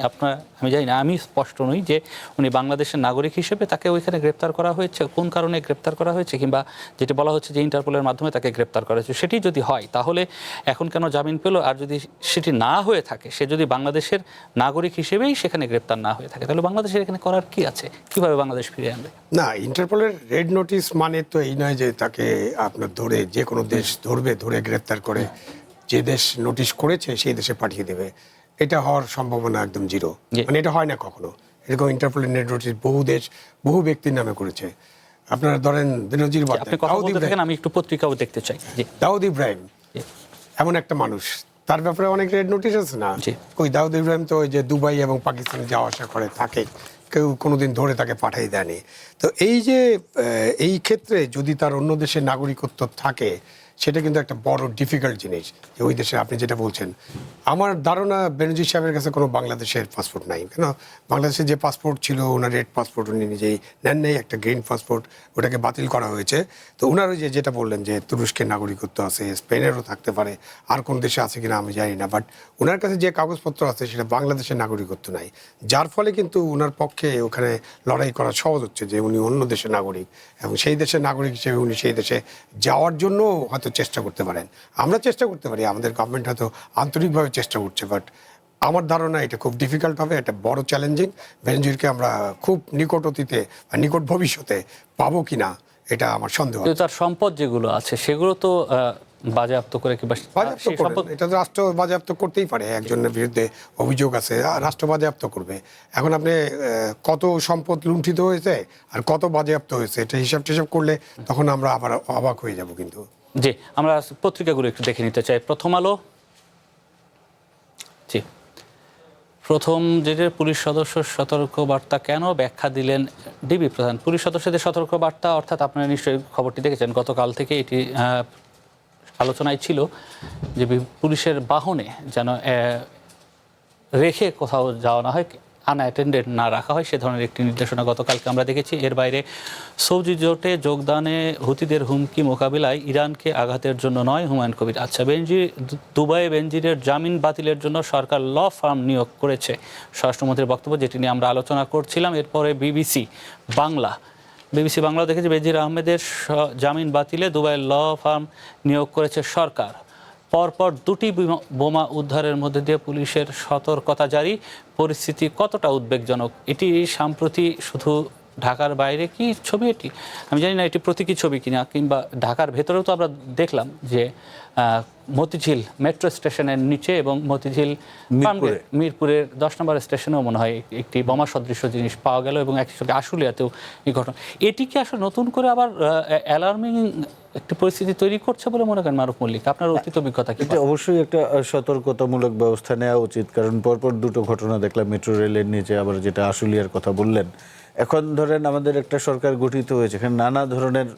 আমি জানি না, আমি স্পষ্ট নই যে উনি বাংলাদেশের নাগরিক হিসেবে তাকে ওইখানে গ্রেপ্তার করা হয়েছে, কোন কারণে গ্রেপ্তার করা হয়েছে, কিংবা যেটি বলা হচ্ছে যে ইন্টারপোলের মাধ্যমে তাকে গ্রেপ্তার করা হয়েছে, সেটি যদি হয় তাহলে এখন কেন জামিন পেল? আর যদি সেটি না হয়ে থাকে, সে যদি বাংলাদেশের নাগরিক হিসেবেই সেখানে গ্রেপ্তার না হয়ে থাকে, তাহলে বাংলাদেশের এখানে করার কি আছে? কিভাবে বাংলাদেশ ফিরে আনবে? না, ইন্টারপোলের রেড নোটিশ মানে তো এই নয় যে তাকে আপনার ধরে যে কোনো দেশ ধরে গ্রেপ্তার করে যে দেশ নোটিশ করেছে সেই দেশে পাঠিয়ে দেবে, এটা হওয়ার সম্ভাবনা একদম জিরো। মানে এটা হয় না কখনো। এরকম ইন্টারপোলের নেট নোটিশ বহু দেশ বহু ব্যক্তির নামে করেছে। আপনারা ধরেন বেনজির আমি একটু পত্রিকাও দেখতে চাই। দাউদ ইব্রাহিম এমন একটা মানুষ, তার ব্যাপারে অনেক রেড নোটিশ আছে না? ওই দাউদ ইব্রাহিম তো ওই যে দুবাই এবং পাকিস্তানে যাওয়া আসা করে থাকে, কেউ কোনোদিন ধরে তাকে পাঠিয়ে দেয়নি। তো এই যে এই ক্ষেত্রে যদি তার অন্য দেশের নাগরিকত্ব থাকে, সেটা কিন্তু একটা বড় ডিফিকাল্ট জিনিস যে ওই দেশে আপনি যেটা বলছেন। আমার ধারণা বেনজির সাহেবের কাছে কোনো বাংলাদেশের পাসপোর্ট নাই, কেন বাংলাদেশের যে পাসপোর্ট ছিল ওনার রেড পাসপোর্ট উনি নিজেই নেন নেই, একটা গ্রিন পাসপোর্ট ওটাকে বাতিল করা হয়েছে। তো ওনার ওই যেটা বললেন যে তুরস্কের নাগরিকত্ব আছে, স্পেনেরও থাকতে পারে, আর কোন দেশে আছে কিনা আমি জানি না, বাট ওনার কাছে যে কাগজপত্র আছে সেটা বাংলাদেশের নাগরিকত্ব নাই, যার ফলে কিন্তু ওনার পক্ষে ওখানে লড়াই করা সহজ হচ্ছে যে উনি অন্য দেশের নাগরিক এবং সেই দেশের নাগরিক হিসেবে উনি সেই দেশে যাওয়ার জন্য হয়তো চেষ্টা করতে পারেন। আমরা চেষ্টা করতে পারি, আমাদের গভর্নমেন্ট হয়তো আন্তরিকভাবে চেষ্টা করছে, বাট আমার ধারণা এটা খুব ডিফিকাল্ট হবে, এটা বড় চ্যালেঞ্জিং। বেনজিরকে আমরা খুব নিকট অতীতে বা নিকট ভবিষ্যতে পাবো কিনা এটা আমার সন্দেহ। তার সম্পদ যেগুলো আছে সেগুলো তো বাজেয়াপ্ত করে কিংবা এটা তো রাষ্ট্র বাজেয়াপ্ত করতেই পারে, একজনের বিরুদ্ধে অভিযোগ আছে রাষ্ট্র বাজেয়াপ্ত করবে। এখন আপনি কত সম্পদ লুণ্ঠিত হয়েছে আর কত বাজেয়াপ্ত হয়েছে এটা হিসাব টিসাব করলে তখন আমরা আবার অবাক হয়ে যাব। কিন্তু জি, আমরা পত্রিকাগুলো একটু দেখে নিতে চাই। প্রথম আলো, জি, প্রথম যেটা পুলিশ সদস্য সতর্ক বার্তা কেন, ব্যাখ্যা দিলেন ডিবি প্রধান। পুলিশ সদস্যদের সতর্ক বার্তা অর্থাৎ আপনারা নিশ্চয়ই খবরটি দেখেছেন, গতকাল থেকে এটি আলোচনায় ছিল যে পুলিশের বাহনে যেন রেখে কোথাও যাওয়া না হয়, আনঅ্যাটেন্ডেড না রাখা হয়, সে ধরনের একটি নির্দেশনা গতকালকে আমরা দেখেছি। এর বাইরে সৌদি জোটে যোগদানে হুতিদের হুমকি মোকাবিলায় ইরানকে আঘাতের জন্য নয়, হুমায়ুন কবির। আচ্ছা, দুবাইয়ে বেনজিরের জামিন বাতিলের জন্য সরকার ল ফার্ম নিয়োগ করেছে, স্বরাষ্ট্রমন্ত্রীর বক্তব্য, যেটি নিয়ে আমরা আলোচনা করছিলাম। এরপরে বিবিসি বাংলা দেখেছে বেনজির আহমেদের জামিন বাতিলে দুবাইয়ের ল ফার্ম নিয়োগ করেছে সরকার। পরপর দুটি বোমা উদ্ধারের মধ্যে দিয়ে পুলিশের সতর্কতা জারি, পরিস্থিতি কতটা উদ্বেগজনক। এটি সাম্প্রতি শুধু ঢাকার বাইরে কি ছবি এটি আমি জানি না, এটি প্রতীকী ছবি কিনা, কিংবা ঢাকার ভেতরেও তো আমরা দেখলাম যে মতিঝিল মেট্রো স্টেশনের নিচে এবং মতিঝিল মিরপুরের 10 নম্বর স্টেশনেও মনে হয় একটি বোমা সদৃশ জিনিস পাওয়া গেল, এবং একই সঙ্গে আশুলিয়াতেও এই ঘটনা। এটি কি আসলে নতুন করে আবার অ্যালার্মিং একটি পরিস্থিতি তৈরি করছে বলে মনে করেন মারুফ মল্লিক? আপনার অতীত অভিজ্ঞতা কি? এটা অবশ্যই একটা সতর্কতামূলক ব্যবস্থা নেওয়া উচিত, কারণ পরপর দুটো ঘটনা দেখলাম মেট্রো রেলের নিচে, আবার যেটা আশুলিয়ার কথা বললেন। এখন ধরেন আমাদের একটা সরকার গঠিত হয়েছে, এখানে নানা ধরনের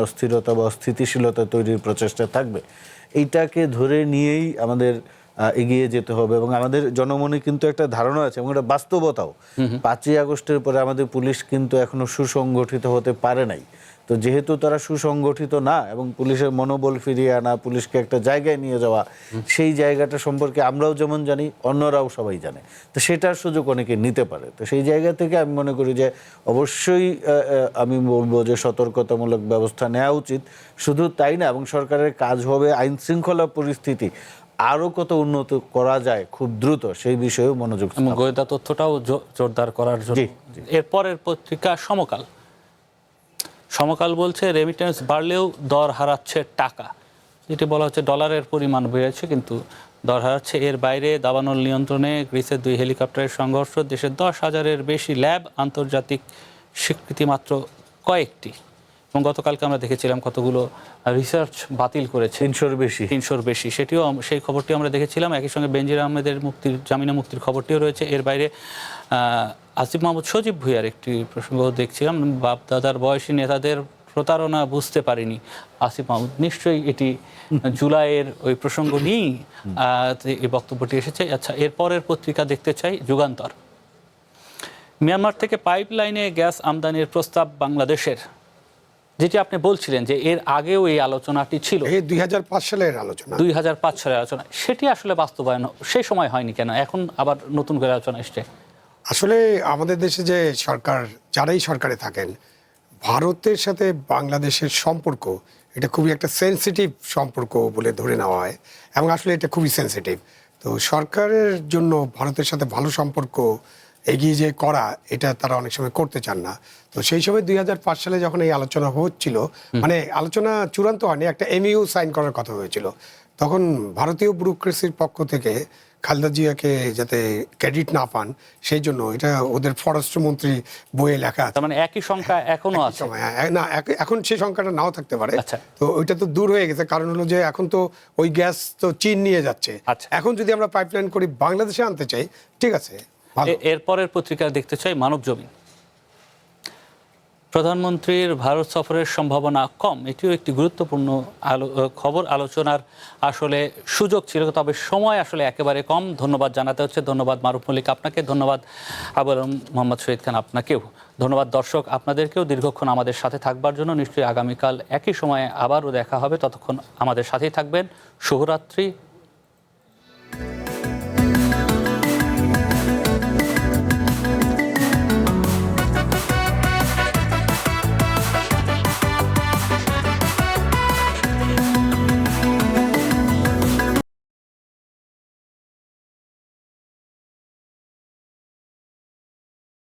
অস্থিরতা বা অস্থিতিশীলতা তৈরির প্রচেষ্টা থাকবে, এইটাকে ধরে নিয়েই আমাদের এগিয়ে যেতে হবে। এবং আমাদের জনমনে কিন্তু একটা ধারণা আছে এবং এটা বাস্তবতাও, 5ই আগস্টের পরে আমাদের পুলিশ কিন্তু এখনো সুসংগঠিত হতে পারে নাই। তো যেহেতু তারা সুসংগঠিত না এবং পুলিশের মনোবল ফিরিয়ে আনা, পুলিশকে একটা জায়গায় নিয়ে যাওয়া, সেই জায়গাটা সম্পর্কে আমরাও যেমন জানি অন্যরাও সবাই জানে, তো সেটার সুযোগ অনেকে নিতে পারে। তো সেই জায়গা থেকে আমি মনে করি যে অবশ্যই আমি বলবো যে সতর্কতামূলক ব্যবস্থা নেওয়া উচিত। শুধু তাই না, এবং সরকারের কাজ হবে আইন শৃঙ্খলা পরিস্থিতি আরও কত উন্নত করা যায় খুব দ্রুত সেই বিষয়েও মনোযোগ, গোয়েন্দা তথ্যটাও জোরদার করার জন্য। এরপরের পত্রিকা সমকাল বলছে রেমিটেন্স বাড়লেও দর হারাচ্ছে টাকা, যেটি বলা হচ্ছে ডলারের পরিমাণ বেড়েছে কিন্তু দর হারাচ্ছে। এর বাইরে দাবানল নিয়ন্ত্রণে গ্রিসের 2 হেলিকপ্টারের সংঘর্ষ, দেশের 10,000-এর বেশি ল্যাব, আন্তর্জাতিক স্বীকৃতি মাত্র কয়েকটি। এবং গতকালকে আমরা দেখেছিলাম কতগুলো রিসার্চ বাতিল করেছে, 300-র বেশি, সেটিও সেই খবরটি আমরা দেখেছিলাম। একই সঙ্গে বেনজির আহমেদের জামিনে মুক্তির খবরটিও রয়েছে। এর বাইরে আসিফ মাহমুদ সজীব ভুঁইয়ার একটি প্রসঙ্গ দেখছিলাম, বাপদাদার বয়সী নেতাদের প্রতারণা বুঝতে পারিনি আসিফ মাহমুদ। নিশ্চয়ই এটি জুলাইয়ের ওই প্রসঙ্গ নিয়েই এই বক্তব্যটি এসেছে। আচ্ছা, এরপরের পত্রিকা দেখতে চাই যুগান্তর। মিয়ানমার থেকে পাইপলাইনে গ্যাস আমদানির প্রস্তাব বাংলাদেশের, যেটি আপনি বলছিলেন যে এর আগেও এই আলোচনাটি ছিল, 2005 সালের আলোচনা, 2005 সালের আলোচনা, সেটি আসলে বাস্তবায়ন সেই সময় হয়নি কেন? এখন আবার নতুন করে আলোচনা এসছে। আসলে আমাদের দেশে যে সরকার, যারাই সরকারে থাকেন, ভারতের সাথে বাংলাদেশের সম্পর্ক এটা খুবই একটা সেন্সিটিভ সম্পর্ক বলে ধরে নেওয়া হয়, এবং আসলে এটা খুবই সেন্সিটিভ। তো সরকারের জন্য ভারতের সাথে ভালো সম্পর্ক এগিয়ে যে করা, এটা তারা অনেক সময় করতে চান না। তো সেই সময় 2005 সালে যখন এই আলোচনা হচ্ছিল, মানে আলোচনা চূড়ান্ত হয়নি, একটা এমইউ সাইন করার কথা হয়েছিল, তখন ভারতীয় ব্যুরোক্রেসির পক্ষ থেকে খালেদা জিয়াকে যাতে ক্রেডিট না পান সেই জন্য এটা ওদের পররাষ্ট্রমন্ত্রী বইয়ে লেখা আছে। মানে একই সংখ্যা এখনো আছে না, এখন সেই সংখ্যাটা নাও থাকতে পারে। তো ওইটা তো দূর হয়ে গেছে, কারণ হলো যে এখন তো ওই গ্যাস তো চীন নিয়ে যাচ্ছে। এখন যদি আমরা পাইপলাইন করি বাংলাদেশে আনতে চাই, ঠিক আছে। এরপরের পত্রিকা দেখতে চাই মানব জমিন। প্রধানমন্ত্রীর ভারত সফরের সম্ভাবনা কম, এটিও একটি গুরুত্বপূর্ণ খবর আলোচনার আসলে সুযোগ ছিল, তবে সময় আসলে একেবারে কম। ধন্যবাদ জানাতে হচ্ছে, ধন্যবাদ মারুফ মল্লিক আপনাকে, ধন্যবাদ আবু আলম মোহাম্মদ শহীদ খান আপনাকেও, ধন্যবাদ দর্শক আপনাদেরকেও দীর্ঘক্ষণ আমাদের সাথে থাকবার জন্য। নিশ্চয়ই আগামীকাল একই সময়ে আবারও দেখা হবে, ততক্ষণ আমাদের সাথেই থাকবেন। শুভরাত্রি।